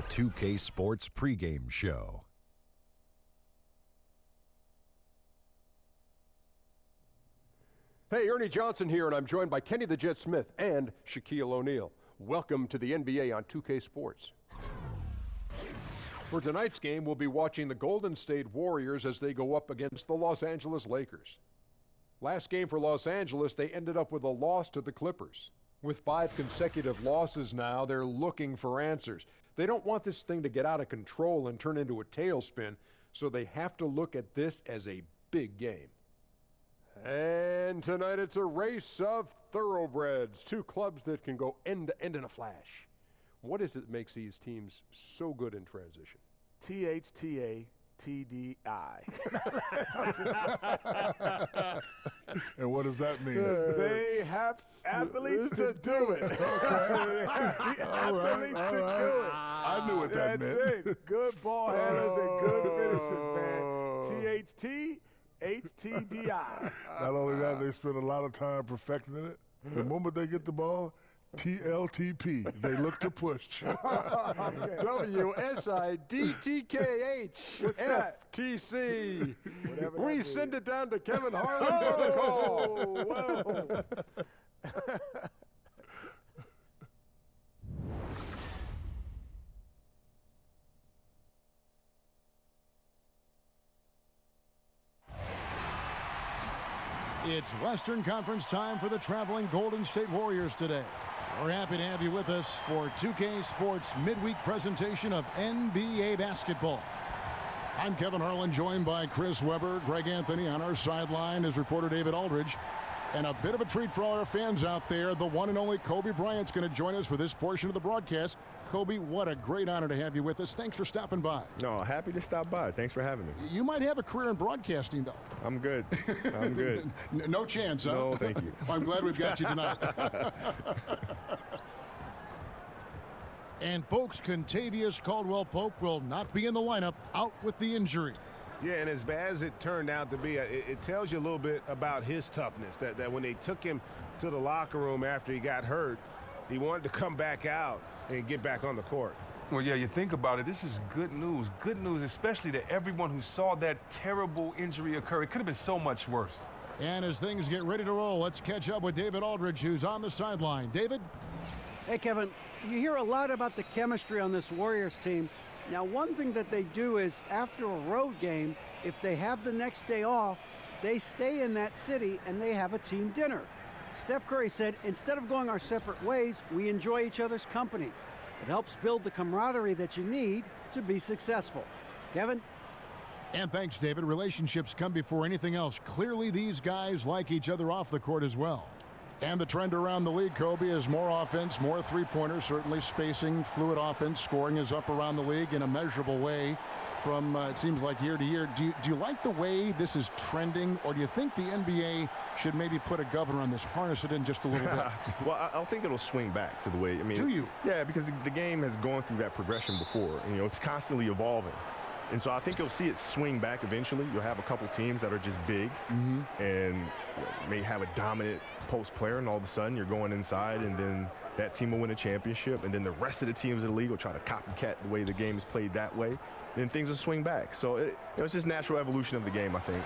2K Sports pregame show. Hey, Ernie Johnson here, and I'm joined by Kenny the Jet Smith and Shaquille O'Neal. Welcome to the NBA on 2K Sports. For tonight's game, we'll be watching the Golden State Warriors as they go up against the Los Angeles Lakers. Last game for Los Angeles, they ended up with a loss to the Clippers. With 5 consecutive losses now, they're looking for answers. They don't want this thing to get out of control and turn into a tailspin, so they have to look at this as a big game. And tonight it's a race of thoroughbreds, 2 clubs that can go end to end in a flash. What is it that makes these teams so good in transition? THTA. TDI. And what does that mean? They have athletes to do it. Athletes to do it. I knew what that meant. That's it. Good ball handlers and good finishes, man. THT, HTDI. Not only that, they spend a lot of time perfecting it. The moment they get the ball, TLTP. They look to push. WSIDTKH we send it down to Kevin Harlan for the call. It's Western Conference time for the traveling Golden State Warriors today. We're happy to have you with us for 2K Sports midweek presentation of NBA basketball. I'm Kevin Harlan, joined by Chris Webber. Greg Anthony on our sideline is reporter David Aldridge. And a bit of a treat for all our fans out there. The one and only Kobe Bryant's going to join us for this portion of the broadcast. Kobe, what a great honor to have you with us. Thanks for stopping by. No, happy to stop by. Thanks for having me. You might have a career in broadcasting, though. I'm good. I'm good. No chance, huh? No, thank you. I'm glad we've got you tonight. And folks, Contavious Caldwell-Pope will not be in the lineup, out with the injury. Yeah, and as bad as it turned out to be, it tells you a little bit about his toughness, that when they took him to the locker room after he got hurt, he wanted to come back out and get back on the court. Well, yeah, you think about it, this is good news, especially to everyone who saw that terrible injury occur. It could have been so much worse. And as things get ready to roll, let's catch up with David Aldridge, who's on the sideline. David? Hey, Kevin, you hear a lot about the chemistry on this Warriors team. Now, one thing that they do is after a road game, if they have the next day off, they stay in that city and they have a team dinner. Steph Curry said, instead of going our separate ways, we enjoy each other's company. It helps build the camaraderie that you need to be successful. Kevin? And thanks, David. Relationships come before anything else. Clearly, these guys like each other off the court as well. And the trend around the league, Kobe, is more offense, more three-pointers, certainly spacing, fluid offense. Scoring is up around the league in a measurable way from, it seems like, year to year. Do you like the way this is trending, or do you think the NBA should maybe put a governor on this, harness it in just a little bit? Well, I think it'll swing back to the way, Do you? Yeah, because the game has gone through that progression before. And, it's constantly evolving. And so I think you'll see it swing back eventually. You'll have a couple teams that are just big and may have a dominant post player, and all of a sudden you're going inside, and then that team will win a championship, and then the rest of the teams in the league will try to copycat the way the game is played that way. Then things will swing back. So it's just natural evolution of the game, I think.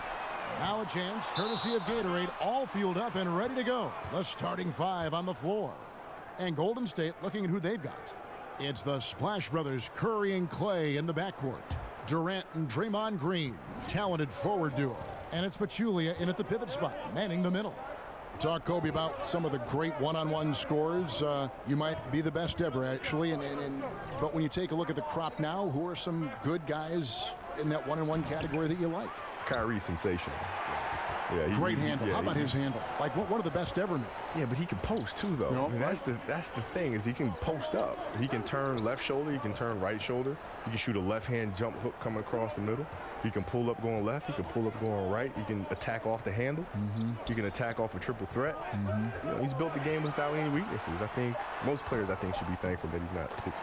Now a chance, courtesy of Gatorade, all fueled up and ready to go. The starting 5 on the floor. And Golden State looking at who they've got. It's the Splash Brothers, Curry and Clay in the backcourt. Durant and Draymond Green, talented forward duo. And it's Pachulia in at the pivot spot, manning the middle. Talk, Kobe, about some of the great one-on-one scores. You might be the best ever, actually. But when you take a look at the crop now, who are some good guys in that one-on-one category that you like? Kyrie's sensational. Yeah, great handle. How about his handle? Like one of the best ever. Yeah, but he can post too, though. No, I mean, that's the thing, is he can post up. He can turn left shoulder. He can turn right shoulder. He can shoot a left-hand jump hook coming across the middle. He can pull up going left. He can pull up going right. He can attack off the handle. He can attack off a triple threat. He's built the game without any weaknesses. I think most players, should be thankful that he's not 6'6".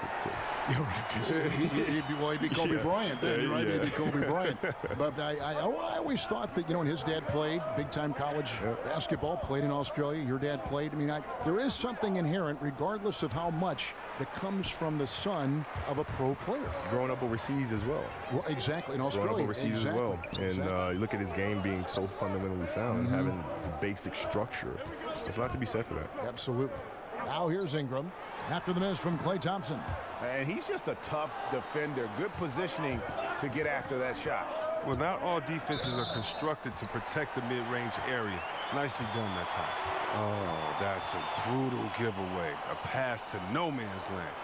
Yeah, right. He'd be Kobe Bryant then, right? He'd be Kobe Bryant. But I always thought that, when his dad played, played big-time college basketball, played in Australia. Your dad played. I mean, there is something inherent, regardless of how much, that comes from the son of a pro player. Growing up overseas as well. Well, exactly, in Australia. Growing up overseas as well. And you look at his game being so fundamentally sound, having the basic structure. There's a lot to be said for that. Absolutely. Now here's Ingram after the miss from Klay Thompson. And he's just a tough defender. Good positioning to get after that shot. Well, not all defenses are constructed to protect the mid-range area. Nicely done that time. Oh, that's a brutal giveaway. A pass to no man's land.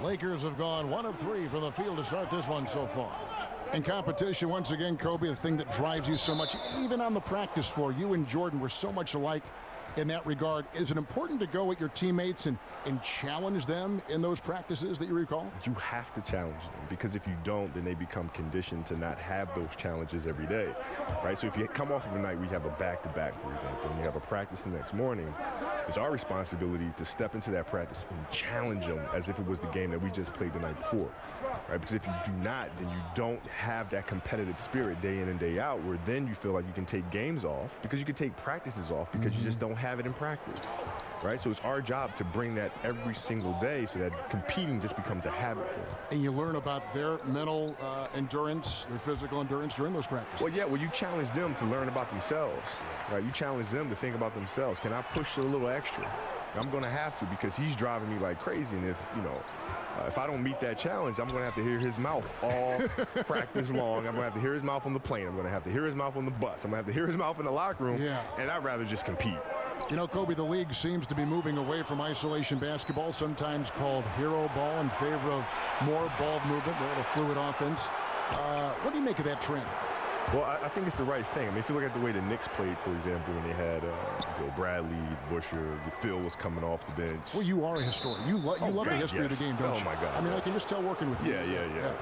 Lakers have gone 1 of 3 from the field to start this one so far. In competition, once again, Kobe, the thing that drives you so much, even on the practice floor, you and Jordan were so much alike in that regard. Is it important to go at your teammates and challenge them in those practices that you recall? You have to challenge them, because if you don't, then they become conditioned to not have those challenges every day, right? So if you come off of a night, we have a back-to-back, for example, and you have a practice the next morning, it's our responsibility to step into that practice and challenge them as if it was the game that we just played the night before, right? Because if you do not, then you don't have that competitive spirit day in and day out, where then you feel like you can take games off, because you can take practices off, because you just don't have it in practice, right? So it's our job to bring that every single day, so that competing just becomes a habit for them. And you learn about their mental endurance, their physical endurance during those practices. Well, yeah, well, you challenge them to learn about themselves, right? You challenge them to think about themselves. Can I push a little extra? I'm going to have to, because he's driving me like crazy. And if I don't meet that challenge, I'm going to have to hear his mouth all practice long. I'm going to have to hear his mouth on the plane. I'm going to have to hear his mouth on the bus. I'm going to have to hear his mouth in the locker room. Yeah. And I'd rather just compete. You know, Kobe, the league seems to be moving away from isolation basketball, sometimes called hero ball, in favor of more ball movement, more of a fluid offense. What do you make of that trend? Well, I think it's the right thing. I mean, if you look at the way the Knicks played, for example, when they had Bradley, Busher, Phil was coming off the bench. Well, you are a historian. You love the history of the game, don't you? Oh, my God. I mean, I can just tell working with you. Yeah.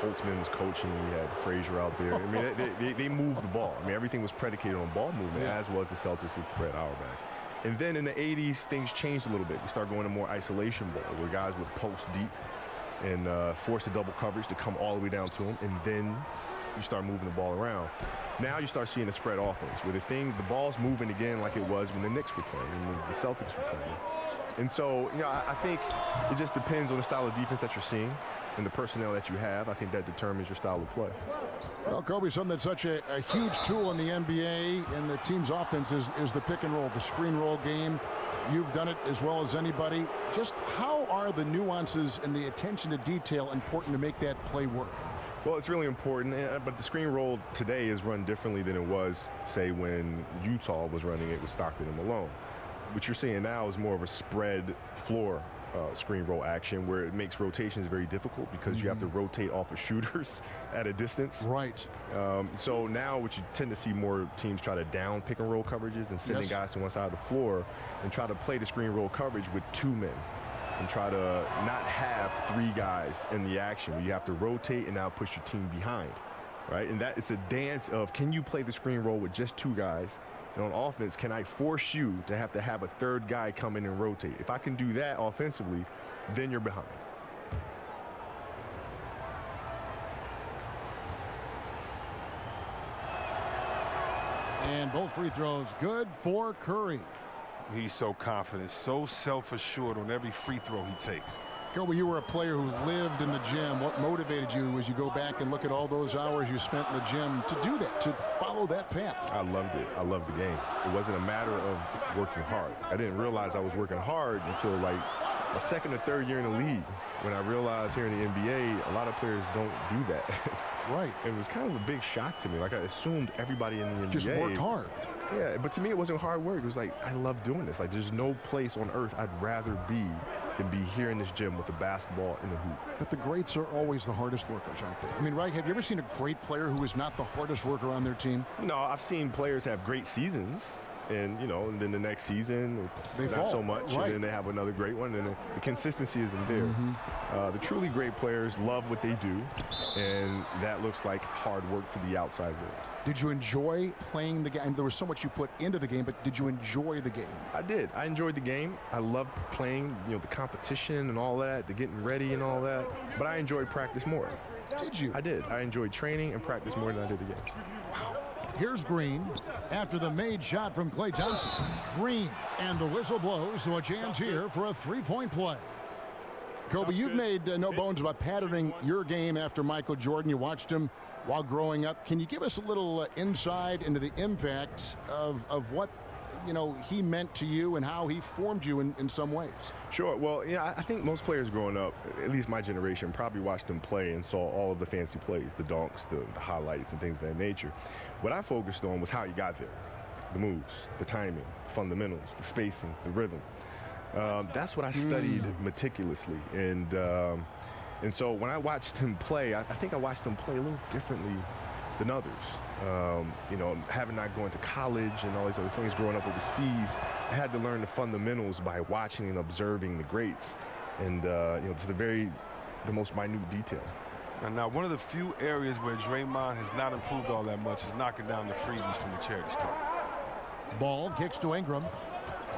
Holtzman was coaching. We had Frazier out there. I mean, they moved the ball. I mean, everything was predicated on ball movement, as was the Celtics with Fred Auerbach. And then in the 80s, things changed a little bit. We started going to more isolation ball, where guys would post deep and force the double coverage to come all the way down to them, and then you start moving the ball around. Now you start seeing a spread offense, where the ball's moving again like it was when the Knicks were playing and the Celtics were playing. And so, I think it just depends on the style of defense that you're seeing and the personnel that you have. I think that determines your style of play. Well, Kobe, something that's such a huge tool in the NBA and the team's offense is the pick and roll, the screen roll game. You've done it as well as anybody. Just how are the nuances and the attention to detail important to make that play work? Well, it's really important, but the screen roll today is run differently than it was, say, when Utah was running it with Stockton and Malone. What you're seeing now is more of a spread floor screen roll action, where it makes rotations very difficult, because you have to rotate off of shooters at a distance. Right. So now what you tend to see more teams try to down pick and roll coverages and sending guys to one side of the floor and try to play the screen roll coverage with 2 men. And try to not have 3 guys in the action, where you have to rotate and now push your team behind, right? And that it's a dance of, can you play the screen roll with just 2 guys? And on offense, can I force you to have a 3rd guy come in and rotate? If I can do that offensively, then you're behind. And both free throws good for Curry. He's so confident, so self-assured on every free throw he takes. Kobe, you were a player who lived in the gym. What motivated you as you go back and look at all those hours you spent in the gym to do that, to follow that path? I loved it. I loved the game. It wasn't a matter of working hard. I didn't realize I was working hard until like my 2nd or 3rd year in the league, when I realized here in the NBA, a lot of players don't do that. Right. It was kind of a big shock to me. Like, I assumed everybody in the NBA just worked hard. Yeah, but to me, it wasn't hard work. It was like, I love doing this. Like, there's no place on earth I'd rather be than be here in this gym with a basketball and a hoop. But the greats are always the hardest workers out there. I mean, right, have you ever seen a great player who is not the hardest worker on their team? No, I've seen players have great seasons. And, and then the next season, it's not so much. Right. And then they have another great one. And the consistency isn't there. The truly great players love what they do. And that looks like hard work to the outside world. Did you enjoy playing the game? There was so much you put into the game, but did you enjoy the game? I did. I enjoyed the game. I loved playing, the competition and all that, the getting ready and all that. But I enjoyed practice more. Did you? I did. I enjoyed training and practice more than I did the game. Here's Green after the made shot from Klay Thompson. Green, and the whistle blows, so a chance here for a three-point play. Kobe, you've made no bones about patterning your game after Michael Jordan. You watched him while growing up. Can you give us a little insight into the impact of what he meant to you and how he formed you in some ways? Sure. Well, I think most players growing up, at least my generation, probably watched him play and saw all of the fancy plays, the dunks, the highlights, and things of that nature. What I focused on was how he got there. The moves, the timing, the fundamentals, the spacing, the rhythm. That's what I studied meticulously. And so when I watched him play, I think I watched him play a little differently than others. Having not going to college and all these other things, growing up overseas, I had to learn the fundamentals by watching and observing the greats, and to the most minute detail. And now, one of the few areas where Draymond has not improved all that much is knocking down the freebies from the charity stripe. Ball kicks to Ingram.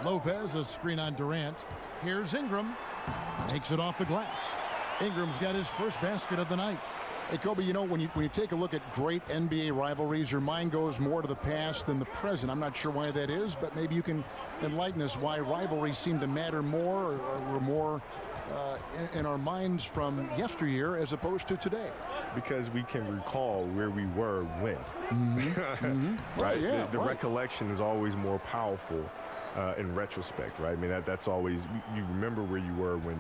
Lopez, a screen on Durant. Here's Ingram. Makes it off the glass. Ingram's got his first basket of the night. Hey, Kobe, when you take a look at great NBA rivalries, your mind goes more to the past than the present. I'm not sure why that is, but maybe you can enlighten us why rivalries seem to matter more or were more in our minds from yesteryear as opposed to today. Because we can recall where we were when. Right? The recollection is always more powerful in retrospect, right? I mean, that's always, you remember where you were when,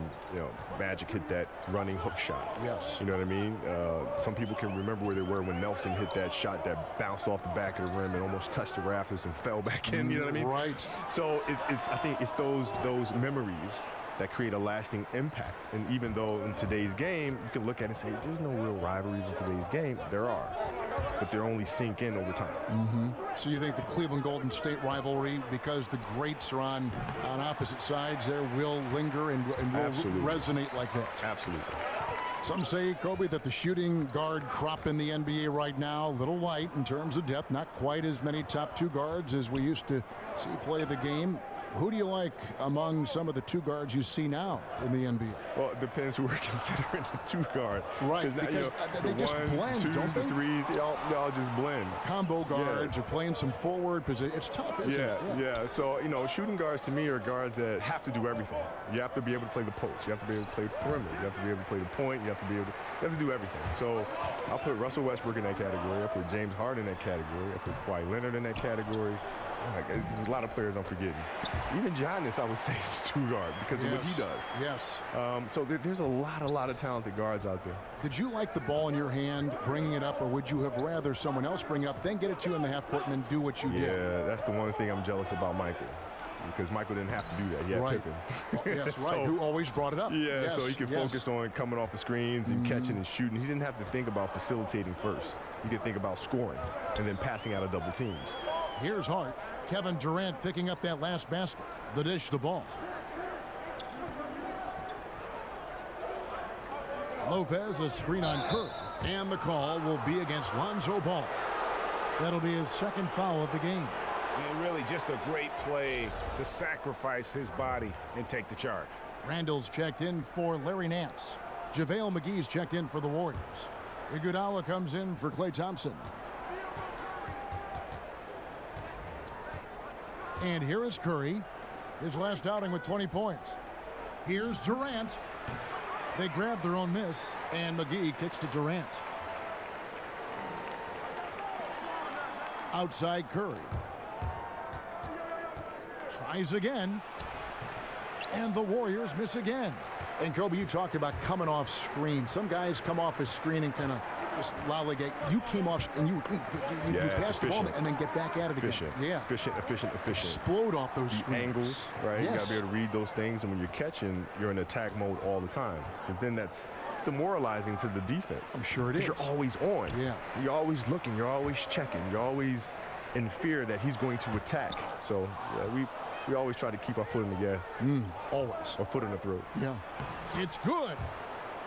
Magic hit that running hook shot. Yes. You know what I mean? Some people can remember where they were when Nelson hit that shot that bounced off the back of the rim and almost touched the rafters and fell back in, you know what I mean? Right. So I think it's those memories that create a lasting impact. And even though in today's game, you can look at it and say, there's no real rivalries in today's game. There are, but they're only sink in over time. So you think the Cleveland Golden State rivalry, because the greats are on opposite sides there, will linger and will resonate like that? Absolutely. Some say, Kobe, that the shooting guard crop in the NBA right now, a little light in terms of depth, not quite as many top two guards as we used to see play the game. Who do you like among some of the two guards you see now in the NBA? Well, it depends who we're considering a two guard. Right, because they just blend, don't they? The threes, they all just blend. Combo guards are playing some forward position. It's tough, isn't it? Yeah. So, shooting guards to me are guards that have to do everything. You have to be able to play the post. You have to be able to play the perimeter. You have to be able to play the point. You have to do everything. So I'll put Russell Westbrook in that category. I'll put James Harden in that category. I'll put Kawhi Leonard in that category. There's a lot of players I'm forgetting. Even Giannis, I would say, is a two guard because of what he does. Yes. So there's a lot of talented guards out there. Did you like the ball in your hand, bringing it up, or would you have rather someone else bring it up, then get it to you in the half court, and then do what you did? Yeah, that's the one thing I'm jealous about Michael. Because Michael didn't have to do that. He had Pippen. Yes, right. Who always brought it up. Yeah, so he could focus on coming off the screens and catching and shooting. He didn't have to think about facilitating first. He could think about scoring and then passing out of double teams. Here's Hart. Kevin Durant picking up that last basket. The dish to ball. Lopez, a screen on Curry. And the call will be against Lonzo Ball. That'll be his second foul of the game. And really just a great play to sacrifice his body and take the charge. Randall's checked in for Larry Nance. JaVale McGee's checked in for the Warriors. Iguodala comes in for Klay Thompson. And here is Curry, his last outing with 20 points. Here's Durant. They grab their own miss, and McGee kicks to Durant. Outside Curry. Tries again. And the Warriors miss again. And Kobe, you talked about coming off screen. Some guys come off his screen and kind of just lollygag. You came off and you pass the ball and then get back at it again. Efficient. Explode off those screens. Angles, right? You got to be able to read those things. And when you're catching, you're in attack mode all the time. Because then it's demoralizing to the defense. I'm sure it is. Because you're always on. Yeah. You're always looking. You're always checking. You're always in fear that he's going to attack. So we always try to keep our foot in the gas. Always. Our foot in the throat. Yeah. It's good.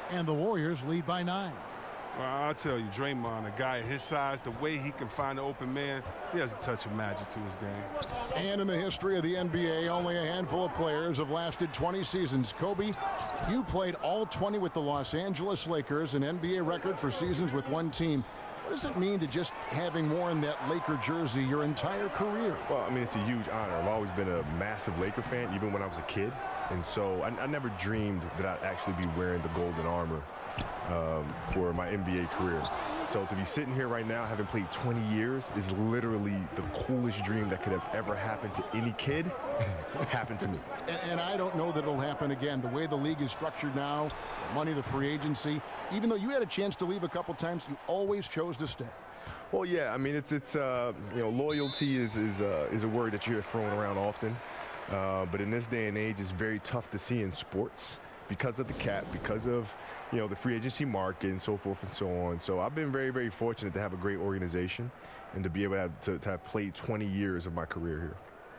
And the Warriors lead by 9. Well, I'll tell you, Draymond, a guy his size, the way he can find an open man, he has a touch of magic to his game. And in the history of the NBA, only a handful of players have lasted 20 seasons. Kobe, you played all 20 with the Los Angeles Lakers, an NBA record for seasons with one team. What does it mean to just having worn that Laker jersey your entire career? Well, I mean, it's a huge honor. I've always been a massive Laker fan, even when I was a kid. And so I never dreamed that I'd actually be wearing the golden armor for my NBA career. So to be sitting here right now, having played 20 years, is literally the coolest dream that could have ever happened to any kid happened to me. And I don't know that it'll happen again. The way the league is structured now, the money, the free agency, even though you had a chance to leave a couple times, you always chose to stay. Well, yeah, I mean, it's you know, loyalty is a word that you hear thrown around often. But in this day and age, it's very tough to see in sports because of the cap, because of, you know, the free agency market and so forth and so on. So I've been very, very fortunate to have a great organization and to be able to have played 20 years of my career here.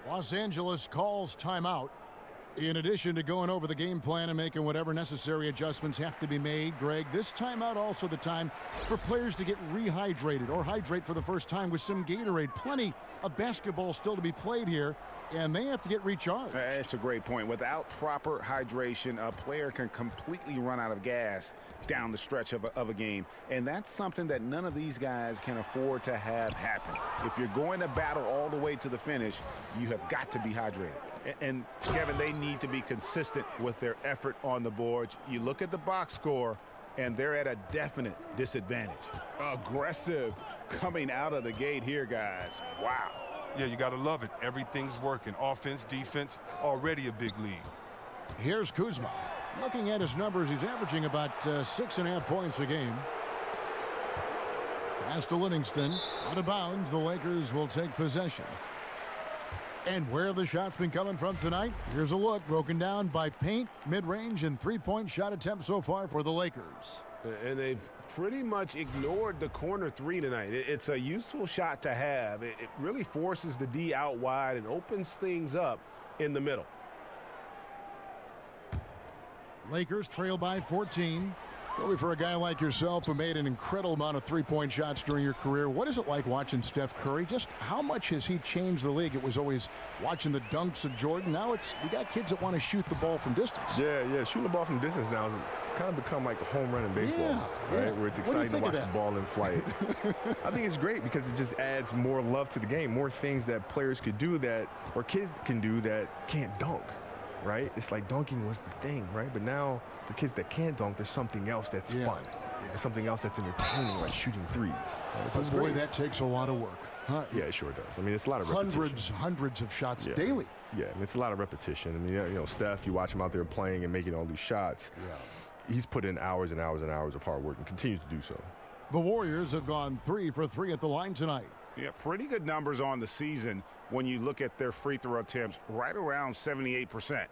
Los Angeles calls timeout. In addition to going over the game plan and making whatever necessary adjustments have to be made, Greg, this timeout also the time for players to get rehydrated or hydrate for the first time with some Gatorade. Plenty of basketball still to be played here, and they have to get recharged. That's a great point. Without proper hydration, a player can completely run out of gas down the stretch of a game. And that's something that none of these guys can afford to have happen. If you're going to battle all the way to the finish, you have got to be hydrated. And Kevin, they need to be consistent with their effort on the boards. You look at the box score, and they're at a definite disadvantage. Aggressive coming out of the gate here, guys. Wow. Yeah, you got to love it. Everything's working. Offense, defense, already a big lead. Here's Kuzma. Looking at his numbers, he's averaging about 6.5 points a game. Pass to Livingston. Out of bounds, the Lakers will take possession. And where have the shots been coming from tonight? Here's a look broken down by paint, mid-range, and three-point shot attempts so far for the Lakers. And they've pretty much ignored the corner three tonight. It's a useful shot to have. It really forces the D out wide and opens things up in the middle. Lakers trail by 14. Kobe, for a guy like yourself who made an incredible amount of three-point shots during your career, what is it like watching Steph Curry? Just how much has he changed the league? It was always watching the dunks of Jordan. Now we got kids that want to shoot the ball from distance. Yeah, shooting the ball from distance now has kind of become like the home run in baseball, right? Where it's exciting to watch the ball in flight. I think it's great because it just adds more love to the game, more things that players could do or kids can do that can't dunk. Right? It's like dunking was the thing, right? But now for kids that can't dunk, there's something else that's fun. There's something else that's entertaining, like shooting threes. So boy, that takes a lot of work. Huh? Yeah, it sure does. I mean, it's a lot of repetition. Hundreds of shots daily. Yeah, and it's a lot of repetition. I mean, you know, Steph, you watch him out there playing and making all these shots. Yeah. He's put in hours and hours and hours of hard work and continues to do so. The Warriors have gone 3 for 3 at the line tonight. Yeah, pretty good numbers on the season when you look at their free throw attempts, right around 78%.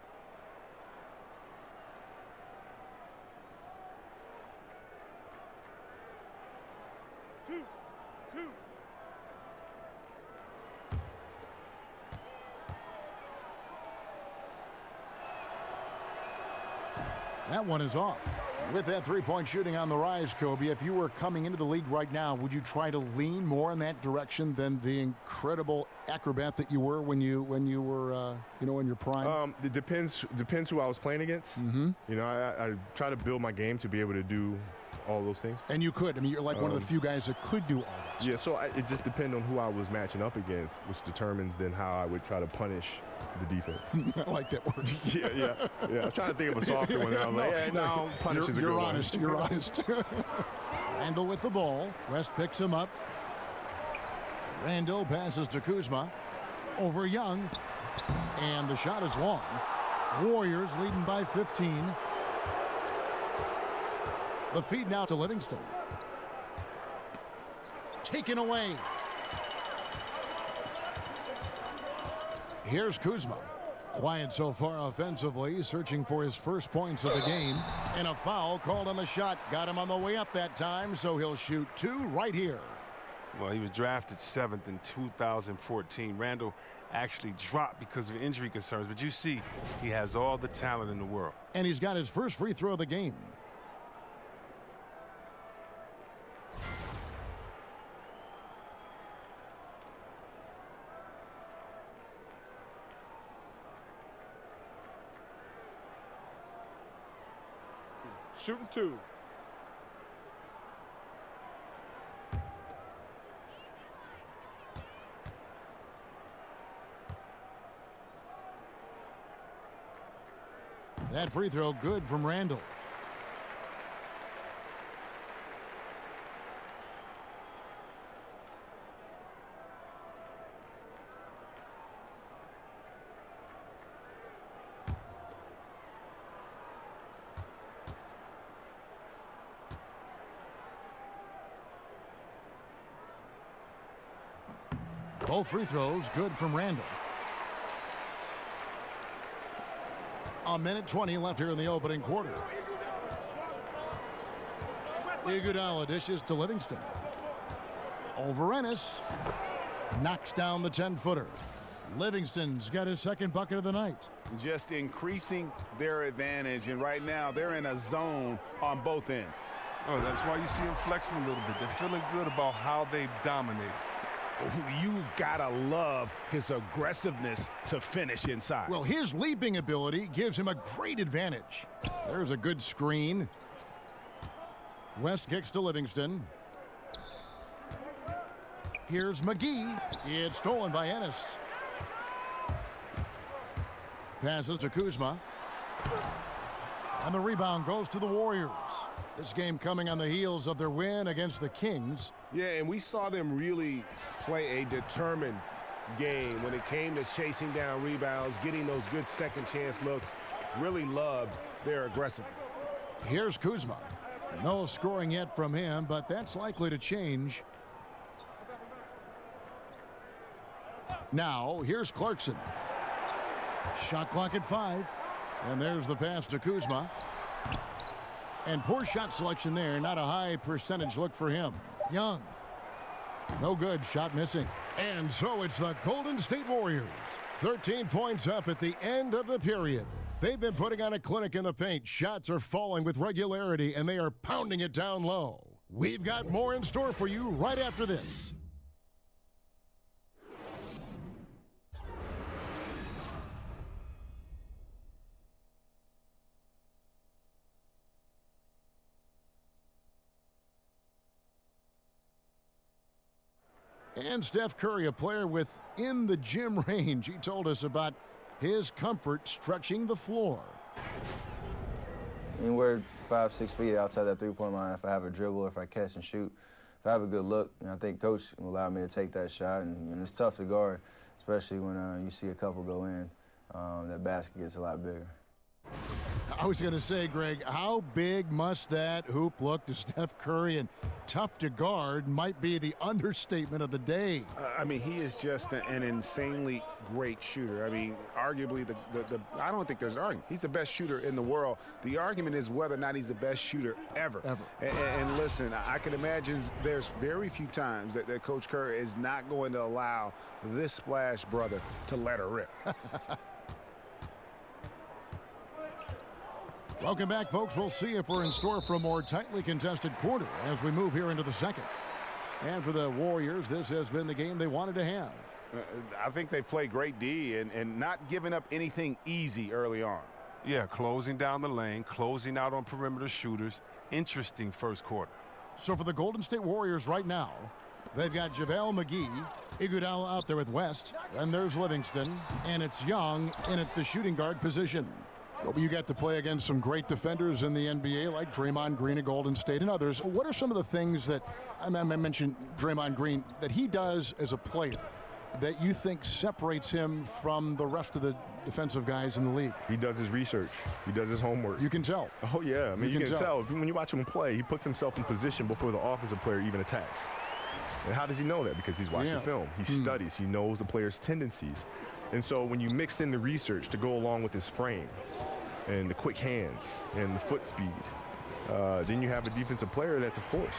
That one is off. With that three-point shooting on the rise, Kobe, if you were coming into the league right now, would you try to lean more in that direction than the incredible acrobat that you were when you were in your prime? It depends who I was playing against. Mm-hmm. You know, I try to build my game to be able to do all those things. And you could. I mean, you're like one of the few guys that could do all that. Yeah, so it just depends on who I was matching up against, which determines then how I would try to punish the defense. I like that word. Yeah. I was trying to think of a softer one. I was like, no, punish is a good one. You're honest. Randall with the ball. West picks him up. Randall passes to Kuzma. Over Young. And the shot is long. Warriors leading by 15. The feed now to Livingston. Taken away. Here's Kuzma. Quiet so far offensively, searching for his first points of the game. And a foul called on the shot. Got him on the way up that time, so he'll shoot 2 right here. Well, he was drafted 7th in 2014. Randall actually dropped because of injury concerns, but you see, he has all the talent in the world. And he's got his first free throw of the game. shooting 2. That free throw good from Randall. Both free throws good from Randall. A minute 20 left here in the opening quarter. Iguodala dishes to Livingston. Over Ennis. Knocks down the 10-footer. Livingston's got his second bucket of the night. Just increasing their advantage, and right now they're in a zone on both ends. Oh, that's why you see them flexing a little bit. They're feeling good about how they've dominated. You gotta love his aggressiveness to finish inside. Well, his leaping ability gives him a great advantage. There's a good screen. West kicks to Livingston. Here's McGee. It's stolen by Ennis. Passes to Kuzma. And the rebound goes to the Warriors. This game coming on the heels of their win against the Kings. Yeah, and we saw them really play a determined game when it came to chasing down rebounds, getting those good second chance looks. Really loved their aggressiveness. Here's Kuzma. No scoring yet from him, but that's likely to change. Now, here's Clarkson. Shot clock at 5. And there's the pass to Kuzma. And poor shot selection there. Not a high percentage look for him. Young. No good. Shot missing. And so it's the Golden State Warriors. 13 points up at the end of the period. They've been putting on a clinic in the paint. Shots are falling with regularity, and they are pounding it down low. We've got more in store for you right after this. And Steph Curry, a player within the gym range. He told us about his comfort stretching the floor. Anywhere 5-6 feet outside that three-point line, if I have a dribble, if I catch and shoot, if I have a good look, I think Coach will allow me to take that shot. And it's tough to guard, especially when you see a couple go in. That basket gets a lot bigger. I was going to say, Greg, how big must that hoop look to Steph Curry? And tough to guard might be the understatement of the day. I mean, he is just an insanely great shooter. I mean, arguably, I don't think there's an argument. He's the best shooter in the world. The argument is whether or not he's the best shooter ever. And listen, I can imagine there's very few times that Coach Curry is not going to allow this splash brother to let her rip. Welcome back, folks. We'll see if we're in store for a more tightly contested quarter as we move here into the second. And for the Warriors, this has been the game they wanted to have. I think they played great D and not giving up anything easy early on. Yeah, closing down the lane, closing out on perimeter shooters. Interesting first quarter. So for the Golden State Warriors right now, they've got JaVale McGee, Iguodala out there with West, and there's Livingston, and it's Young in at the shooting guard position. You got to play against some great defenders in the NBA like Draymond Green at Golden State and others. What are some of the things that, I mentioned Draymond Green, that he does as a player that you think separates him from the rest of the defensive guys in the league? He does his research. He does his homework. You can tell. Oh, yeah. I mean, you can tell. When you watch him play, he puts himself in position before the offensive player even attacks. And how does he know that? Because he's watching film. He studies. He knows the player's tendencies. And so when you mix in the research to go along with his frame, and the quick hands and the foot speed, then you have a defensive player that's a force.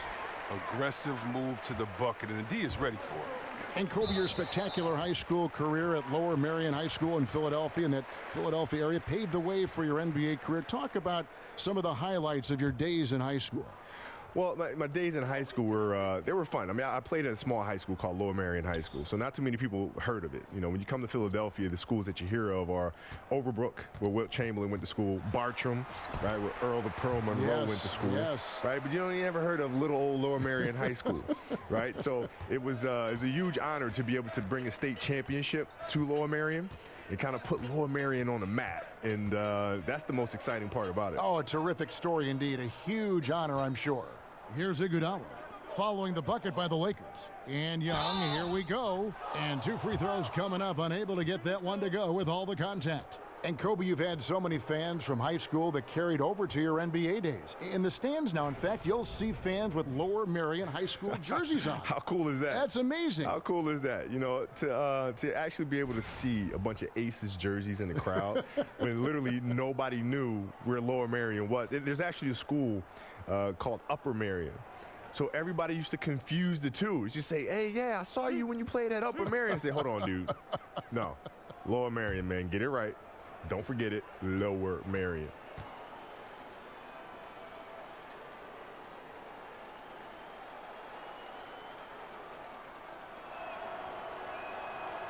Aggressive move to the bucket, and the D is ready for it. And Kobe, your spectacular high school career at Lower Merion High School in Philadelphia, in that Philadelphia area, paved the way for your NBA career. Talk about some of the highlights of your days in high school. Well, my days in high school were they were fun. I mean, I played at a small high school called Lower Merion High School, so not too many people heard of it. You know, when you come to Philadelphia, the schools that you hear of are Overbrook, where Wilt Chamberlain went to school, Bartram, right, where Earl the Pearl Monroe went to school, right? But you never heard of little old Lower Merion High School, right? So it was a huge honor to be able to bring a state championship to Lower Merion. It kind of put Lower Merion on the map, and that's the most exciting part about it. Oh, a terrific story indeed. A huge honor, I'm sure. Here's Iguodala following the bucket by the Lakers. And Young, here we go. And 2 free throws coming up, unable to get that one to go with all the contact. And Kobe, you've had so many fans from high school that carried over to your NBA days. In the stands now, in fact, you'll see fans with Lower Merion High School jerseys on. How cool is that? That's amazing. How cool is that? You know, to actually be able to see a bunch of Aces jerseys in the crowd when literally nobody knew where Lower Merion was. There's actually a school called Upper Merion. So everybody used to confuse the two. It's just say, hey, yeah, I saw you when you played at Upper Merion. Say, hold on, dude. No, Lower Merion, man, get it right. Don't forget it, Lower Merion.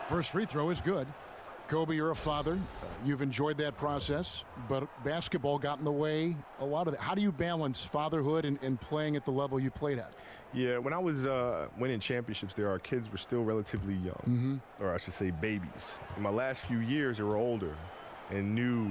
First free throw is good. Kobe, you're a father. You've enjoyed that process, but basketball got in the way a lot of it. How do you balance fatherhood and playing at the level you played at? Yeah, when I was winning championships there, our kids were still relatively young, or I should say babies. In my last few years, they were older and knew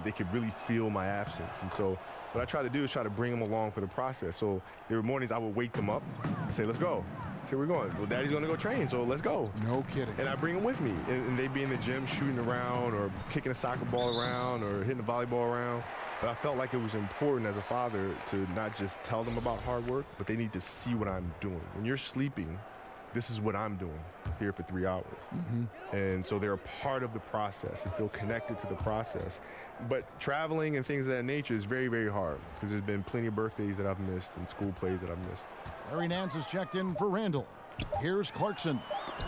they could really feel my absence. And so what I try to do is try to bring them along for the process. So there were mornings I would wake them up and say, let's go. Say, we're going. Well, Daddy's going to go train, so let's go. No kidding. And I bring them with me. And they'd be in the gym shooting around or kicking a soccer ball around or hitting a volleyball around. But I felt like it was important as a father to not just tell them about hard work, but they need to see what I'm doing. When you're sleeping, this is what I'm doing here for 3 hours. And so they're a part of the process and feel connected to the process. But traveling and things of that nature is very, very hard because there's been plenty of birthdays that I've missed and school plays that I've missed. Larry Nance is checked in for Randall. Here's Clarkson,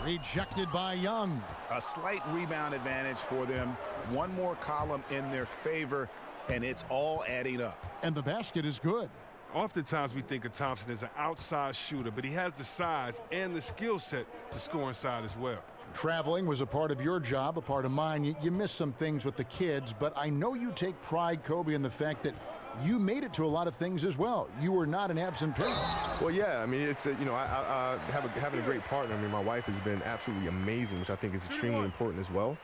rejected by Young. A slight rebound advantage for them. One more column in their favor, and it's all adding up. And the basket is good. Oftentimes we think of Thompson as an outside shooter, but he has the size and the skill set to score inside as well. Traveling was a part of your job, a part of mine. You missed some things with the kids, but I know you take pride, Kobe, in the fact that you made it to a lot of things as well. You were not an absent parent. Well, yeah, I mean, it's having a great partner. I mean, my wife has been absolutely amazing, which I think is extremely important as well,